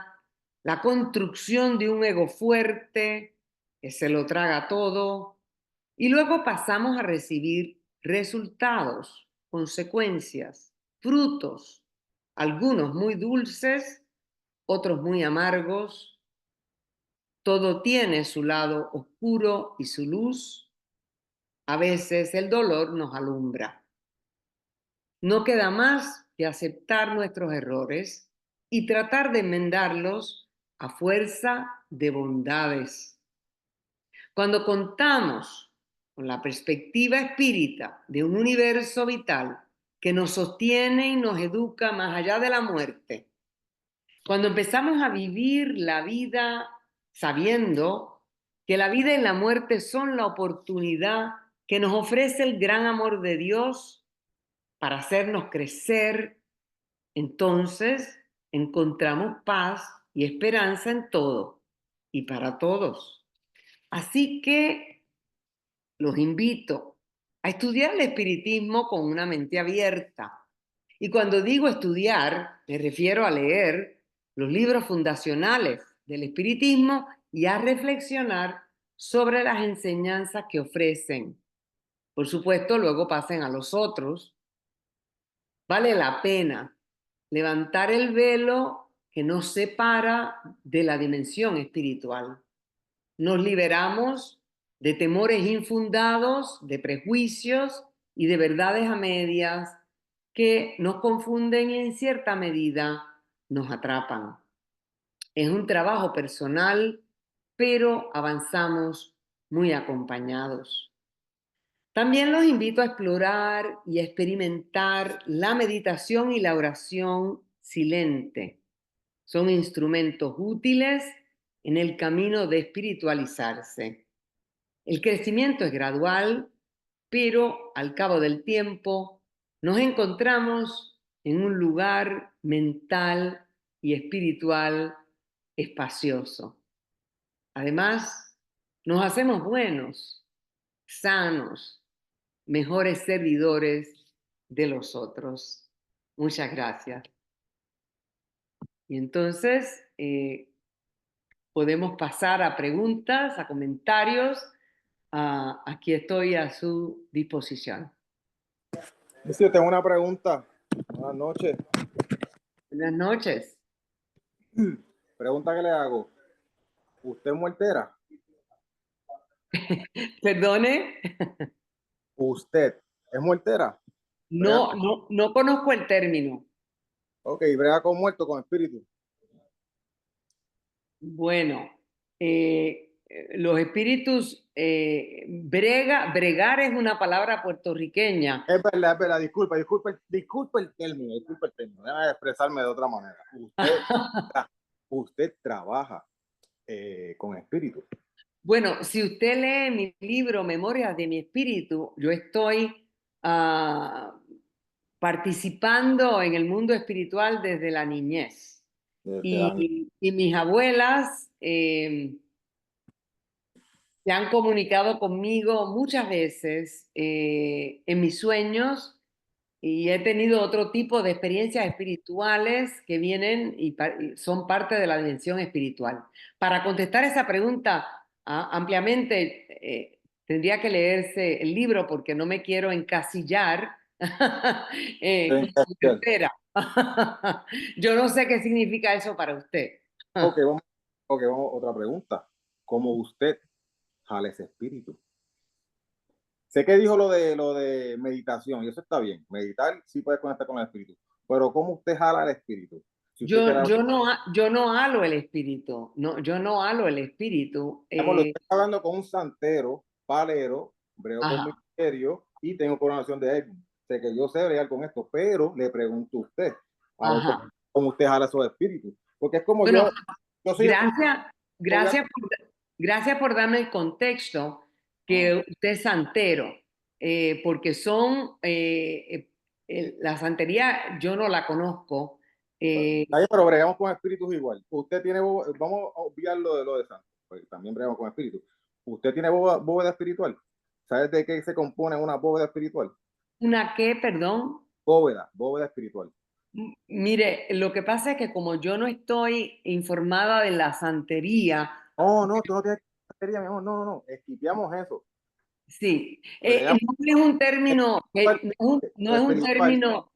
la construcción de un ego fuerte que se lo traga todo, y luego pasamos a recibir resultados, consecuencias, frutos, algunos muy dulces, otros muy amargos. Todo tiene su lado oscuro y su luz. A veces el dolor nos alumbra. No queda más que aceptar nuestros errores y tratar de enmendarlos a fuerza de bondades. Cuando contamos con la perspectiva espírita de un universo vital que nos sostiene y nos educa más allá de la muerte, cuando empezamos a vivir la vida sabiendo que la vida y la muerte son la oportunidad que nos ofrece el gran amor de Dios, para hacernos crecer, entonces encontramos paz y esperanza en todo y para todos. Así que los invito a estudiar el espiritismo con una mente abierta. Y cuando digo estudiar, me refiero a leer los libros fundacionales del espiritismo y a reflexionar sobre las enseñanzas que ofrecen. Por supuesto, luego pasen a los otros. Vale la pena levantar el velo que nos separa de la dimensión espiritual. Nos liberamos de temores infundados, de prejuicios y de verdades a medias que nos confunden y en cierta medida nos atrapan. Es un trabajo personal, pero avanzamos muy acompañados. También los invito a explorar y a experimentar la meditación y la oración silente. Son instrumentos útiles en el camino de espiritualizarse. El crecimiento es gradual, pero al cabo del tiempo nos encontramos en un lugar mental y espiritual espacioso. Además, nos hacemos buenos, sanos, mejores servidores de los otros. Muchas gracias. Y entonces podemos pasar a preguntas, a comentarios. Aquí estoy a su disposición. Sí, tengo una pregunta. Buenas noches. Buenas noches. Pregunta que le hago. ¿Usted es muertera? Perdone, ¿Usted es muertera? Brega con- no conozco el término. Ok, brega con muerto, con espíritu. Bueno, los espíritus, bregar es una palabra puertorriqueña. Es verdad, disculpe el término, disculpe el término. Déjame expresarme de otra manera. Usted trabaja con espíritu. Bueno, si usted lee mi libro Memorias de mi espíritu, yo estoy participando en el mundo espiritual desde la niñez. Desde la- Y mis abuelas se han comunicado conmigo muchas veces en mis sueños y he tenido otro tipo de experiencias espirituales que vienen y son parte de la dimensión espiritual. Para contestar esa pregunta ampliamente, tendría que leerse el libro porque no me quiero encasillar como tercera. Yo no sé qué significa eso para usted. Ok, vamos, otra pregunta. ¿Cómo usted jala ese espíritu? Sé que dijo lo de meditación y eso está bien. Meditar sí puede conectar con el espíritu. Pero ¿cómo usted jala el espíritu? Si usted quiere, Yo no halo el espíritu, no, yo no halo el espíritu. lo estoy hablando con un santero, palero, brego con Ajá. misterio y tengo coronación de Edmund. Sé que yo sé bregar con esto, pero le pregunto a usted, a ver Ajá. cómo usted jala esos espíritus. Porque es como Bueno, yo soy espíritu, gracias, obviamente. gracias por darme el contexto Ah, que usted es santero, porque son, la santería yo no la conozco. eh, pero bregamos con espíritus igual. Usted tiene, vamos a obviar lo de santo, porque también bregamos con espíritus. Usted tiene bóveda espiritual. ¿Sabes de qué se compone una bóveda espiritual? ¿Una qué, perdón? Bóveda espiritual. Mire, lo que pasa es que como yo no estoy informada de la santería, Oh, no, tú no tienes que mi amor. No, no, no. Esquipeamos eso. sí, Bregamos no es un término, no de es un espiritual. término,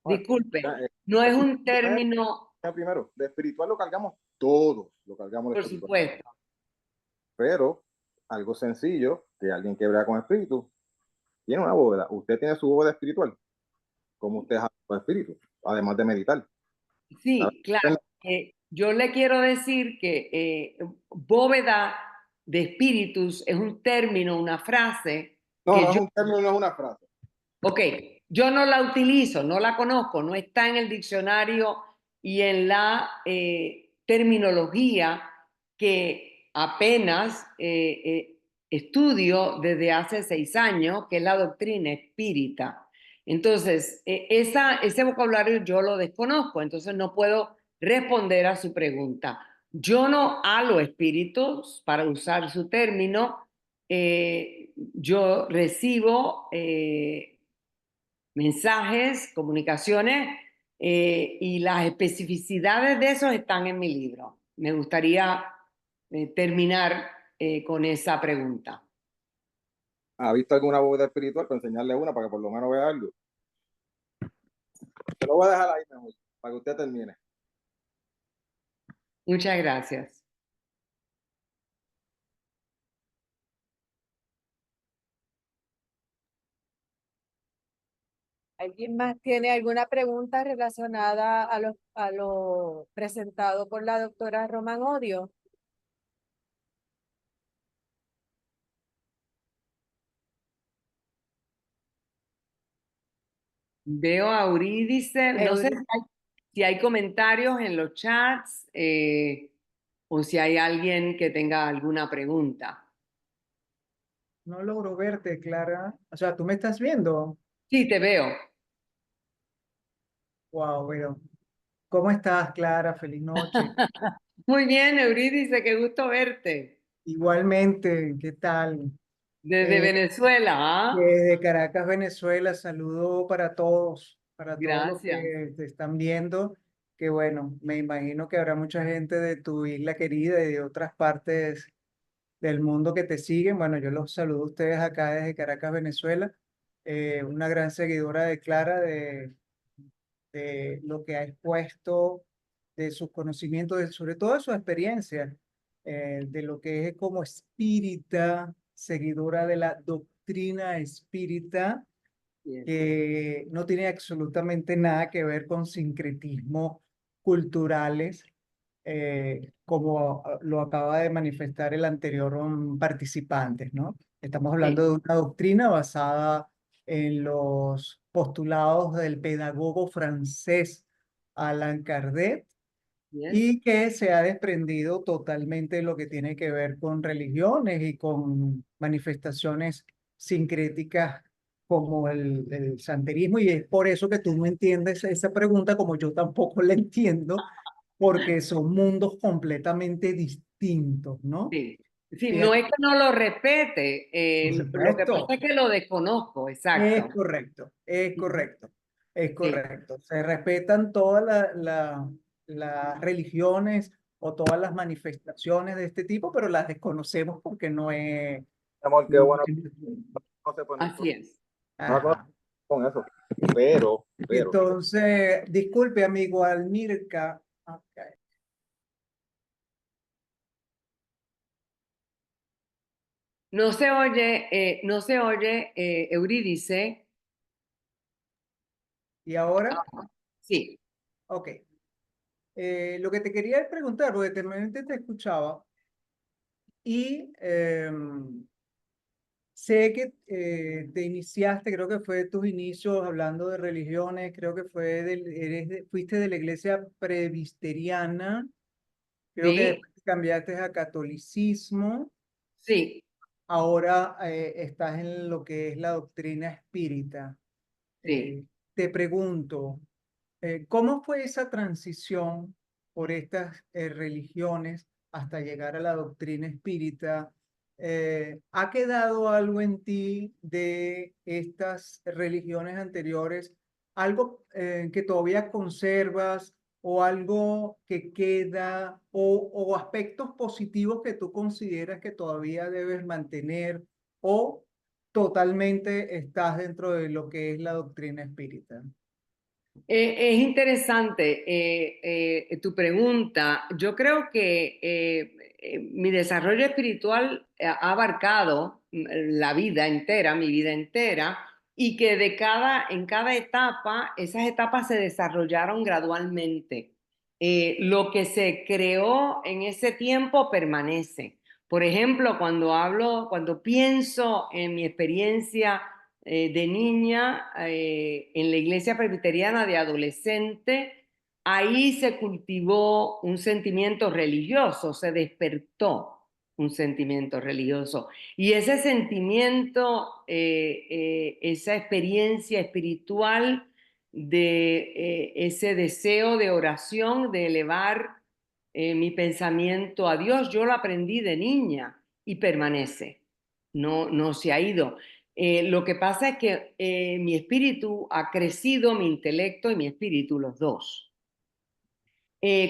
Ah, disculpe, ya, no es un escúchame término, primero. De espiritual lo cargamos todos, lo cargamos de por espiritual. supuesto. Pero algo sencillo, que alguien que brega con espíritu, tiene una bóveda. Usted tiene su bóveda espiritual. ¿Cómo usted jala con espíritu? Además de meditar. Sí, claro. Yo le quiero decir que bóveda de espíritus es un término, una frase No, que no es yo, un término, no es una frase. ok, yo no la utilizo, no la conozco, no está en el diccionario y en la terminología que apenas estudio desde hace 6 años, que es la doctrina espírita. Entonces, ese vocabulario yo lo desconozco, entonces no puedo responder a su pregunta. Yo no halo espíritus, para usar su término, yo recibo mensajes, comunicaciones, y las especificidades de esos están en mi libro. Me gustaría terminar con esa pregunta. ¿Ha visto alguna bóveda espiritual para enseñarle una para que por lo menos vea algo? Te lo voy a dejar ahí mejor, para que usted termine. Muchas gracias. ¿Alguien más tiene alguna pregunta relacionada a lo presentado por la doctora Román Odio? Veo a Eurídice, no sé si hay comentarios en los chats, o si hay alguien que tenga alguna pregunta. No logro verte, Clara. O sea, ¿tú me estás viendo? Sí, te veo. Wow, bueno. ¿Cómo estás, Clara? Feliz noche. Muy bien, Eurídice, qué gusto verte. Igualmente, ¿qué tal? Desde Eh, Venezuela, ¿ah? Desde Caracas, Venezuela, saludo para todos los Gracias. que te están viendo, que bueno, me imagino que habrá mucha gente de tu isla querida y de otras partes del mundo que te siguen. Bueno, yo los saludo a ustedes acá desde Caracas, Venezuela. Una gran seguidora de Clara de lo que ha expuesto, de sus conocimientos, sobre todo de su experiencia, de lo que es como espírita, seguidora de la doctrina espírita, Bien. que no tiene absolutamente nada que ver con sincretismos culturales, como lo acaba de manifestar el anterior participante, ¿no? Estamos hablando Sí, de una doctrina basada en los postulados del pedagogo francés Allan Kardec bien. y que se ha desprendido totalmente de lo que tiene que ver con religiones y con manifestaciones sincréticas como el santerismo, y es por eso que tú no entiendes esa pregunta, como yo tampoco la entiendo, porque son mundos completamente distintos, ¿no? Sí. Sí, no es Fíjate, que no lo respete, por lo que pasa supuesto, es que lo desconozco, exacto. es correcto, es Ujú. correcto, es Sí, correcto. Se respetan todas las religiones o todas las manifestaciones de este tipo, pero las desconocemos porque no es... Amor, qué no bueno, es- no sé, pues así es. no conozco Ajá. con eso. Pero, Entonces, disculpe, amigo Almirca. Ok. No se oye, Eurídice. ¿Y ahora? Sí, Ok. Lo que te quería preguntar, porque realmente te escuchaba y sé que te iniciaste, creo que fue tus inicios hablando de religiones, creo que fue fuiste de la iglesia presbiteriana, creo que sí, después cambiaste a catolicismo, sí, ahora estás en lo que es la doctrina espírita. sí. Te pregunto, ¿cómo fue esa transición por estas religiones hasta llegar a la doctrina espírita? ¿Ha quedado algo en ti de estas religiones anteriores? ¿Algo que todavía conservas o algo que queda o aspectos positivos que tú consideras que todavía debes mantener o totalmente estás dentro de lo que es la doctrina espírita? Es interesante tu pregunta. Yo creo que mi desarrollo espiritual ha abarcado la vida entera, mi vida entera, y que en cada etapa, esas etapas se desarrollaron gradualmente. Lo que se creó en ese tiempo permanece. Por ejemplo, cuando pienso en mi experiencia de niña en la iglesia presbiteriana de adolescente, ahí se cultivó un sentimiento religioso, se despertó. un sentimiento religioso. Y ese sentimiento, esa experiencia espiritual de ese deseo de oración, de elevar mi pensamiento a Dios, yo lo aprendí de niña y permanece, no se ha ido. Lo que pasa es que mi espíritu ha crecido, mi intelecto y mi espíritu, los dos.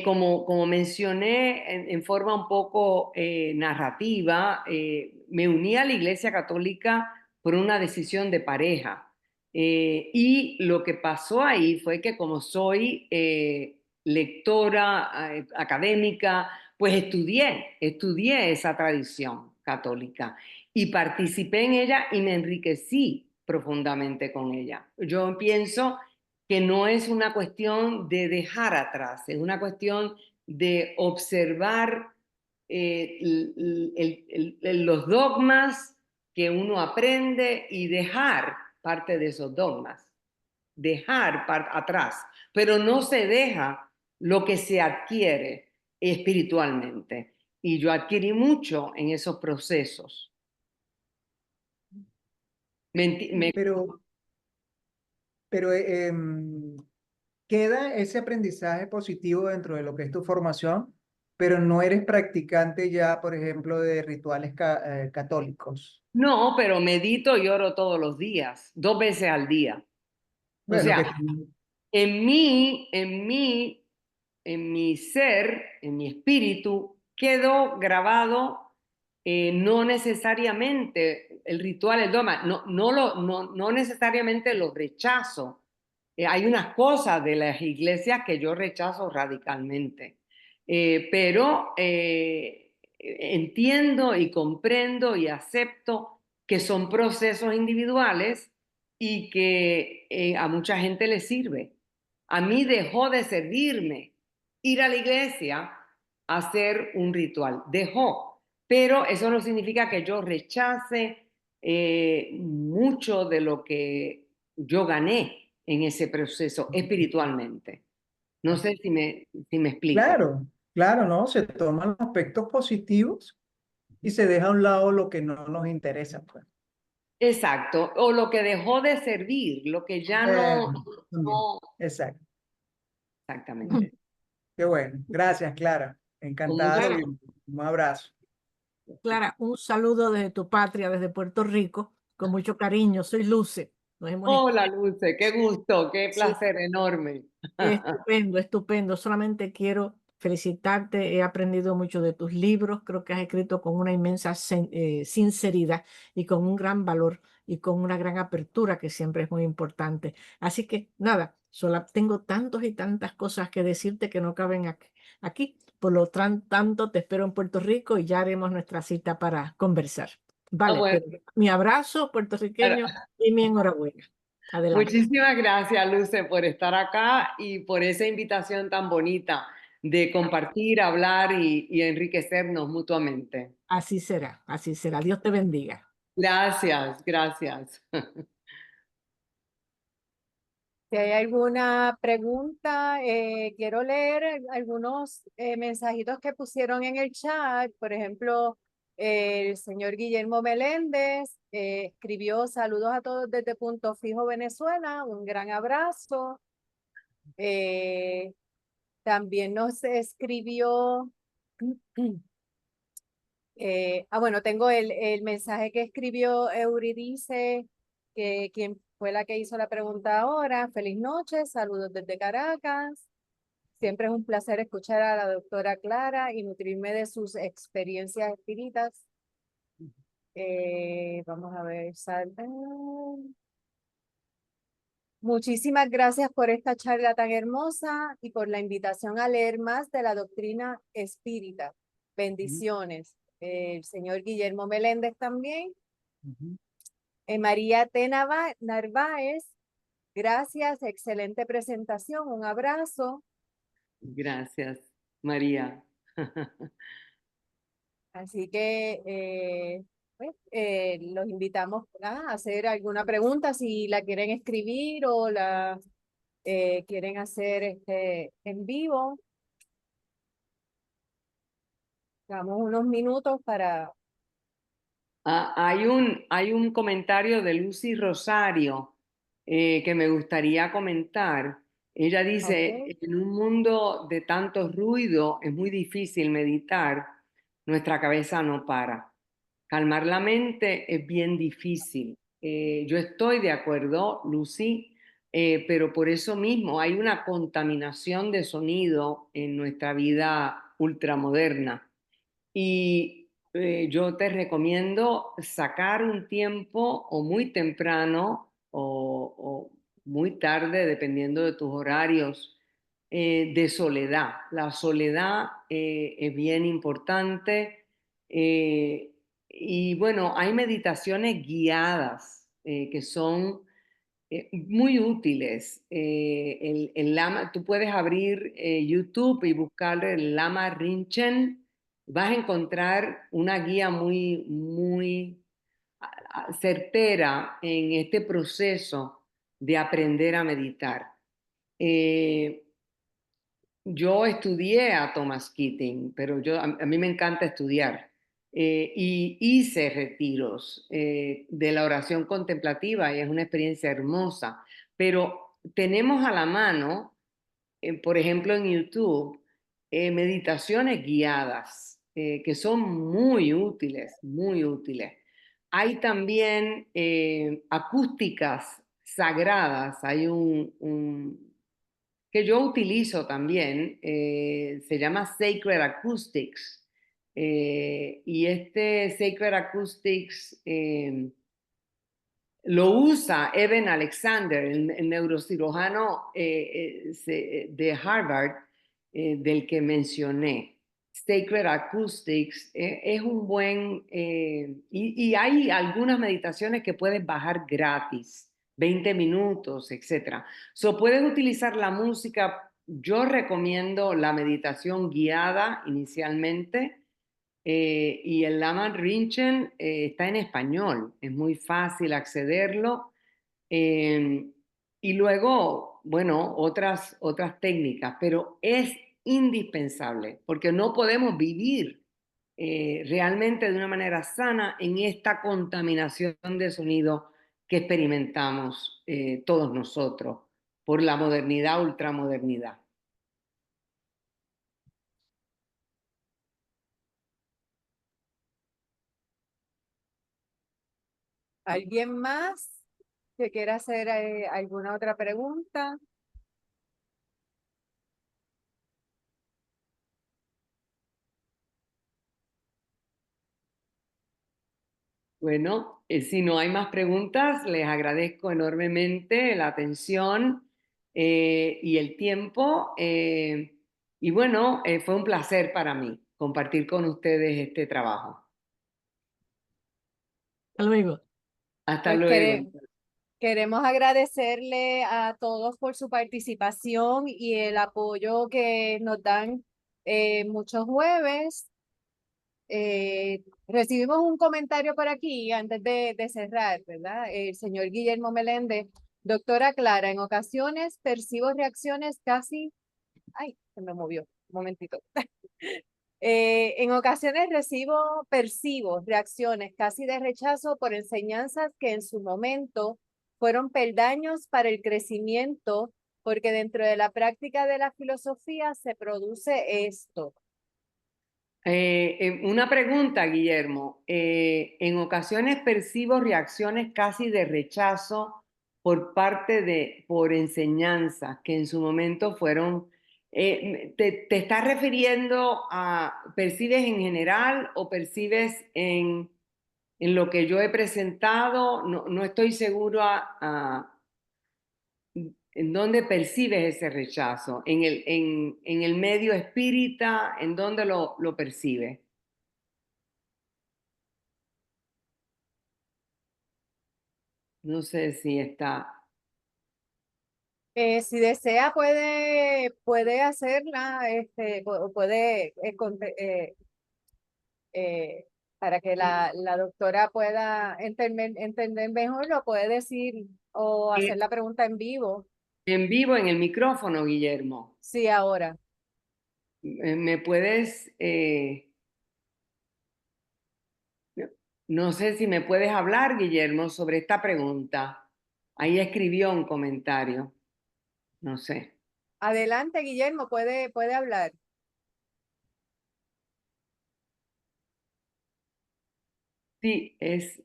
Como mencioné en forma un poco narrativa, me uní a la Iglesia Católica por una decisión de pareja. Y lo que pasó ahí fue que como soy lectora académica, pues estudié esa tradición católica y participé en ella y me enriquecí profundamente con ella. Yo pienso que no es una cuestión de dejar atrás, es una cuestión de observar los dogmas que uno aprende y dejar parte de esos dogmas, dejar atrás, pero no se deja lo que se adquiere espiritualmente. Y yo adquirí mucho en esos procesos. Pero, queda ese aprendizaje positivo dentro de lo que es tu formación, pero no eres practicante ya, por ejemplo, de rituales católicos. No, pero medito y oro todos los días, 2 veces al día. O Bueno, sea, que en mi ser, en mi espíritu, quedó grabado no necesariamente el ritual, el dogma, no necesariamente lo rechazo. Hay unas cosas de las iglesias que yo rechazo radicalmente. Pero entiendo y comprendo y acepto que son procesos individuales y que a mucha gente le sirve. A mí dejó de servirme ir a la iglesia a hacer un ritual. Dejó. Pero eso no significa que yo rechace mucho de lo que yo gané en ese proceso espiritualmente. No sé si me explico. claro, claro, ¿no? Se toman los aspectos positivos y se deja a un lado lo que no nos interesa, pues. Exacto. O lo que dejó de servir, lo que ya no, También, no exacto. exactamente. Qué bueno. Gracias, Clara. Con Encantada mucha- de un abrazo. Clara, un saludo desde tu patria, desde Puerto Rico, con mucho cariño. Soy Luce. Nos hemos Hola, Luce, qué gusto, qué Sí. placer enorme. Estupendo, estupendo. Solamente quiero felicitarte. He aprendido mucho de tus libros. Creo que has escrito con una inmensa sinceridad y con un gran valor y con una gran apertura que siempre es muy importante. Así que nada, tengo tantos y tantas cosas que decirte que no caben aquí. Por lo tanto, te espero en Puerto Rico y ya haremos nuestra cita para conversar. Vale, Bueno, pero mi abrazo puertorriqueño y mi enhorabuena. Adelante. muchísimas gracias, Luce, por estar acá y por esa invitación tan bonita de compartir, hablar y enriquecernos mutuamente. Así será, así será. Dios te bendiga. Gracias, gracias. Si hay alguna pregunta, quiero leer algunos mensajitos que pusieron en el chat. Por ejemplo, el señor Guillermo Meléndez escribió saludos a todos desde Punto Fijo, Venezuela. Un gran abrazo. También nos escribió, bueno, tengo el mensaje que escribió Euridice, que quien fue la que hizo la pregunta ahora. Feliz noche, saludos desde Caracas. Siempre es un placer escuchar a la doctora Clara y nutrirme de sus experiencias espíritas. Vamos a ver, muchísimas gracias por esta charla tan hermosa y por la invitación a leer más de la doctrina espírita. Bendiciones. El señor Guillermo Meléndez también. María T. Narváez, gracias, excelente presentación, un abrazo. Gracias, María. Así que los invitamos a hacer alguna pregunta si la quieren escribir o la quieren hacer en vivo. Damos unos minutos para... Hay un comentario de Lucy Rosario que me gustaría comentar. Ella dice, Ok. en un mundo de tanto ruido es muy difícil meditar, nuestra cabeza no para. Calmar la mente es bien difícil. Yo estoy de acuerdo, Lucy, pero por eso mismo hay una contaminación de sonido en nuestra vida ultramoderna. Y yo te recomiendo sacar un tiempo o muy temprano o muy tarde, dependiendo de tus horarios, de soledad. La soledad es bien importante. Y bueno, hay meditaciones guiadas que son muy útiles. El Lama, tú puedes abrir YouTube y buscar el Lama Rinchen. Vas a encontrar una guía muy certera en este proceso de aprender a meditar. Eh, yo estudié a Thomas Keating, pero a mí me encanta estudiar. Y hice retiros de la oración contemplativa y es una experiencia hermosa. Pero tenemos a la mano, por ejemplo en YouTube, meditaciones guiadas que son muy útiles, muy útiles. Hay también acústicas sagradas. Hay un que yo utilizo también, se llama Sacred Acoustics. Y este Sacred Acoustics lo usa Eben Alexander, el neurocirujano de Harvard, del que mencioné. Sacred Acoustics es un buen, y hay algunas meditaciones que puedes bajar gratis, 20 minutos, etcétera. So, puedes utilizar la música. Yo recomiendo la meditación guiada inicialmente y el Lama Rinchen está en español, es muy fácil accederlo. eh, y luego, bueno, otras técnicas, pero es indispensable porque no podemos vivir realmente de una manera sana en esta contaminación de sonido que experimentamos todos nosotros por la modernidad, ultramodernidad. ¿Alguien más que quiera hacer alguna otra pregunta? Bueno, si no hay más preguntas, les agradezco enormemente la atención y el tiempo. Y bueno, fue un placer para mí compartir con ustedes este trabajo. Hasta luego. Hasta Pues luego. queremos agradecerle a todos por su participación y el apoyo que nos dan muchos jueves. Recibimos un comentario por aquí antes de cerrar, ¿verdad? El señor Guillermo Meléndez, doctora Clara, en ocasiones percibo reacciones casi, ay, se me movió, un momentito. En ocasiones percibo reacciones casi de rechazo por enseñanzas que en su momento fueron peldaños para el crecimiento, porque dentro de la práctica de la filosofía se produce esto. Una pregunta, Guillermo. En ocasiones percibo reacciones casi de rechazo por enseñanzas que en su momento fueron. ¿Te estás refiriendo percibes en general o percibes en lo que yo he presentado? No, no estoy seguro en dónde percibes ese rechazo. En el medio espírita, ¿en dónde lo percibes? No sé si está. Si desea, puede hacerla, puede, para que la doctora pueda entender mejor, lo puede decir o hacer la pregunta en vivo. En vivo en el micrófono, Guillermo. Sí, ahora. ¿Me puedes No sé si me puedes hablar, Guillermo, sobre esta pregunta. Ahí escribió un comentario. No sé. Adelante, Guillermo, puede hablar. Sí, es...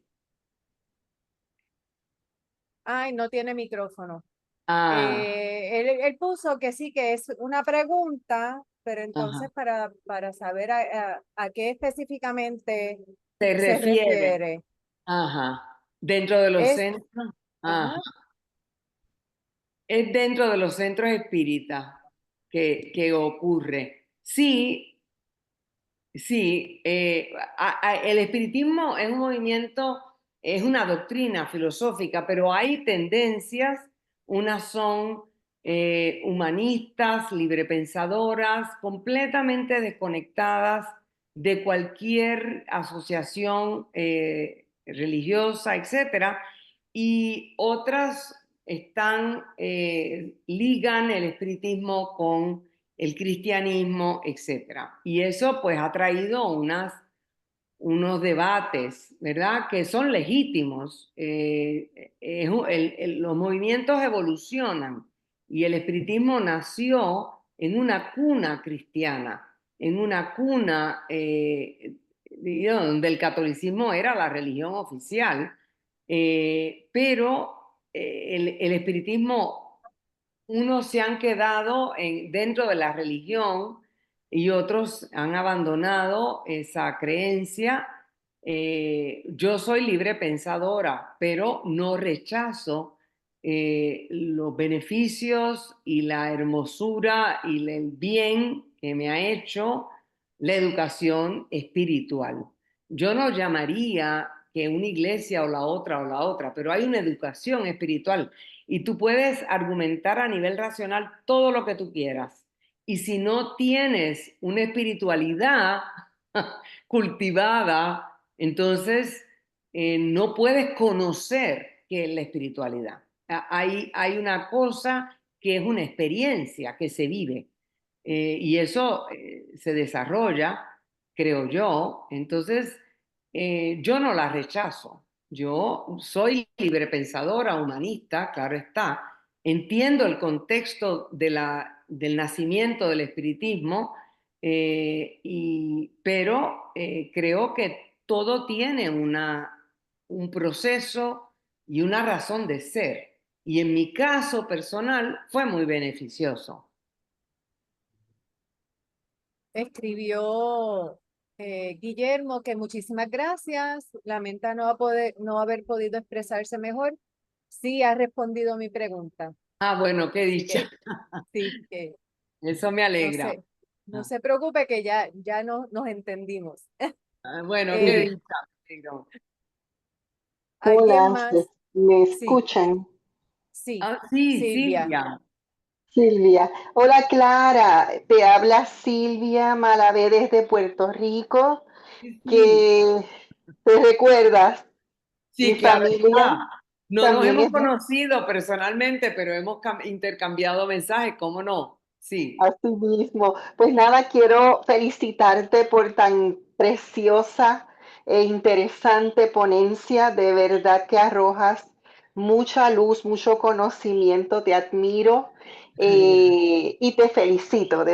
Ay, no tiene micrófono. Ah, Él puso que sí, que es una pregunta, pero ajá. entonces para saber a qué específicamente Se se refiere. refiere. Ajá. Dentro de los Es, centros. Ajá. ajá, Es dentro de los centros espíritas que ocurre. Sí, sí. El espiritismo es un movimiento, es una doctrina filosófica, pero hay tendencias, unas son humanistas, librepensadoras, completamente desconectadas de cualquier asociación religiosa, etcétera, y otras ligan el espiritismo con el cristianismo, etcétera. Y eso pues ha traído unos debates, ¿verdad? Que son legítimos. Los movimientos evolucionan y el espiritismo nació en una cuna cristiana, en una cuna donde el catolicismo era la religión oficial, pero el espiritismo, unos se han quedado dentro de la religión y otros han abandonado esa creencia. Yo soy libre pensadora, pero no rechazo los beneficios y la hermosura y el bien que me ha hecho la educación espiritual. Yo no llamaría que una iglesia o la otra, pero hay una educación espiritual y tú puedes argumentar a nivel racional todo lo que tú quieras. Y si no tienes una espiritualidad cultivada, entonces no puedes conocer qué es la espiritualidad. Hay una cosa que es una experiencia que se vive y eso se desarrolla, creo yo. Entonces, yo no la rechazo. Yo soy librepensadora, humanista, claro está. Entiendo el contexto del nacimiento del espiritismo, pero creo que todo tiene un proceso y una razón de ser. Y en mi caso personal fue muy beneficioso. escribió Guillermo que muchísimas gracias. Lamenta no haber podido expresarse mejor. Sí, ha respondido mi pregunta. Ah, bueno, qué Así dicha. que sí, que Eso me no alegra. sé, no Ah, se preocupe que ya nos entendimos. bueno, qué Eh, dicha. Me alegro. ¿Alguien Hola, más? ¿me Sí, escuchan? sí, Ah, sí, Silvia. Silvia. Silvia. Hola, Clara. Te habla Silvia Malavé desde Puerto Rico, Sí, sí. que te recuerdas, mi Sí, claro familia está. No nos también hemos es conocido personalmente, pero hemos intercambiado mensajes, ¿cómo no? Sí. así mismo. Pues nada, quiero felicitarte por tan preciosa e interesante ponencia. De verdad que arrojas mucha luz, mucho conocimiento. Te admiro y te felicito.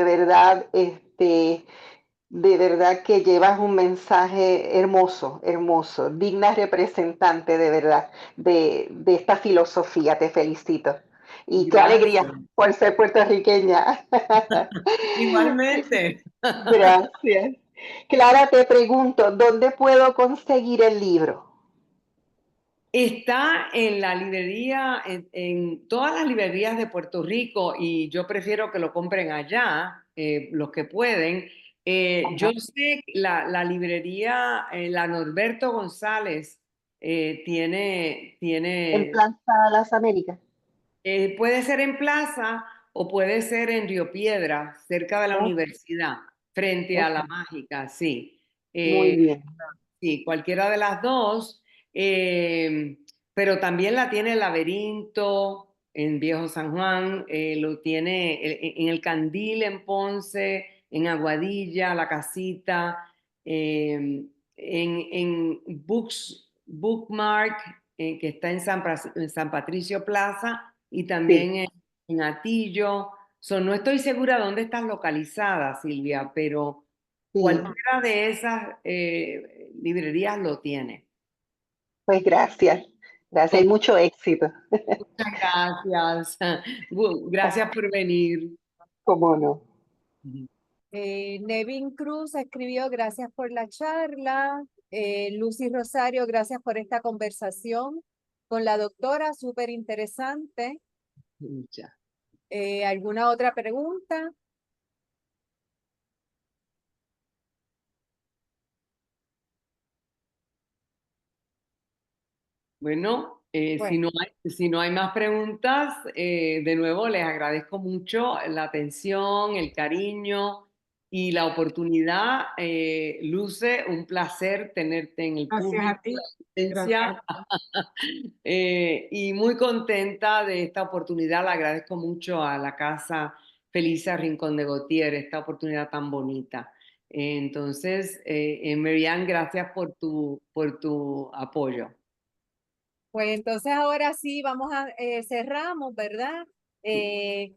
De verdad que llevas un mensaje hermoso, hermoso, digna representante de verdad de esta filosofía. Te felicito. Y qué alegría Gracias. por ser puertorriqueña. Igualmente. Gracias. Clara, te pregunto, ¿dónde puedo conseguir el libro? Está en la librería, en todas las librerías de Puerto Rico y yo prefiero que lo compren allá, los que pueden. Yo sé que la librería, la Norberto González, En tiene, Plaza Las Américas. puede ser en Plaza o puede ser en Río Piedra, cerca de la Oh, universidad, frente a ok, la Mágica, sí. muy bien. Sí, cualquiera de las dos, pero también la tiene el Laberinto en Viejo San Juan, lo tiene en el Candil en Ponce, en Aguadilla, La Casita, en Bookmark, que está en San Patricio Plaza, y también en Atillo. No estoy segura dónde estás localizada, Silvia, pero Sí. cualquiera de esas librerías lo tiene. Pues gracias. Gracias y mucho éxito. Muchas gracias. Gracias por venir. ¿Cómo no? Nevin Cruz escribió, gracias por la charla. Lucy Rosario, gracias por esta conversación con la doctora, súper interesante. Muchas. ¿Alguna otra pregunta? Bueno, si Bueno. si no hay más preguntas, de nuevo les agradezco mucho la atención, el cariño y la oportunidad. Luce, un placer tenerte en el Gracias a público, ti. la asistencia. Y muy contenta de esta oportunidad. Le agradezco mucho a la Casa Felisa Rincón de Gautier, esta oportunidad tan bonita. Entonces, Marianne, gracias por tu apoyo. Pues entonces ahora sí vamos a cerramos, ¿verdad?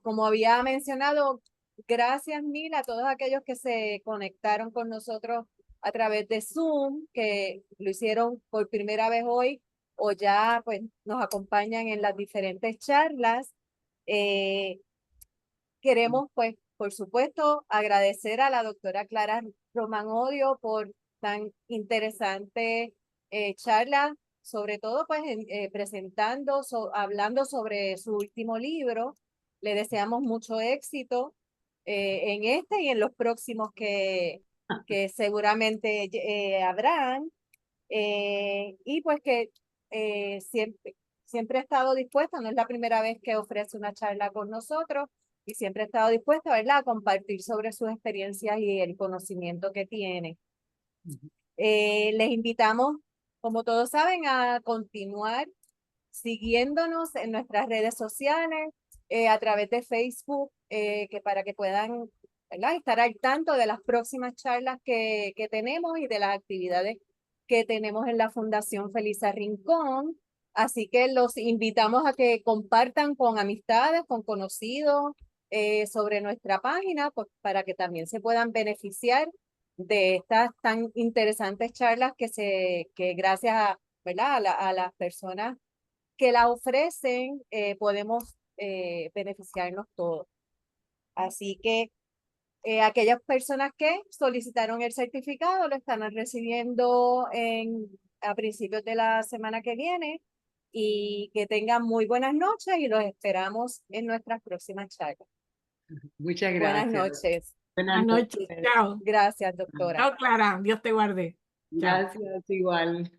Como había mencionado, gracias mil a todos aquellos que se conectaron con nosotros a través de Zoom, que lo hicieron por primera vez hoy o ya pues nos acompañan en las diferentes charlas. Queremos pues, por supuesto, agradecer a la doctora Clara Román Odio por tan interesante charla, sobre todo pues presentando, hablando sobre su último libro. Le deseamos mucho éxito en este y en los próximos que seguramente habrán. Y pues que siempre ha estado dispuesta, no es la primera vez que ofrece una charla con nosotros, y siempre ha estado dispuesta, ¿verdad?, a compartir sobre sus experiencias y el conocimiento que tiene. Les invitamos, como todos saben, a continuar siguiéndonos en nuestras redes sociales, a través de Facebook, que para que puedan, ¿verdad?, estar al tanto de las próximas charlas que tenemos y de las actividades que tenemos en la Fundación Felisa Rincón. Así que los invitamos a que compartan con amistades, con conocidos, sobre nuestra página, pues, para que también se puedan beneficiar de estas tan interesantes charlas que gracias a, ¿verdad?, a las personas que la ofrecen, podemos beneficiarnos todos. Así que aquellas personas que solicitaron el certificado lo están recibiendo a principios de la semana que viene, y que tengan muy buenas noches y los esperamos en nuestras próximas charlas. Muchas Buenas gracias. noches. Buenas noches. Chao. Gracias, doctora. Chao, Clara. Dios te guarde. Chao. Gracias, igual.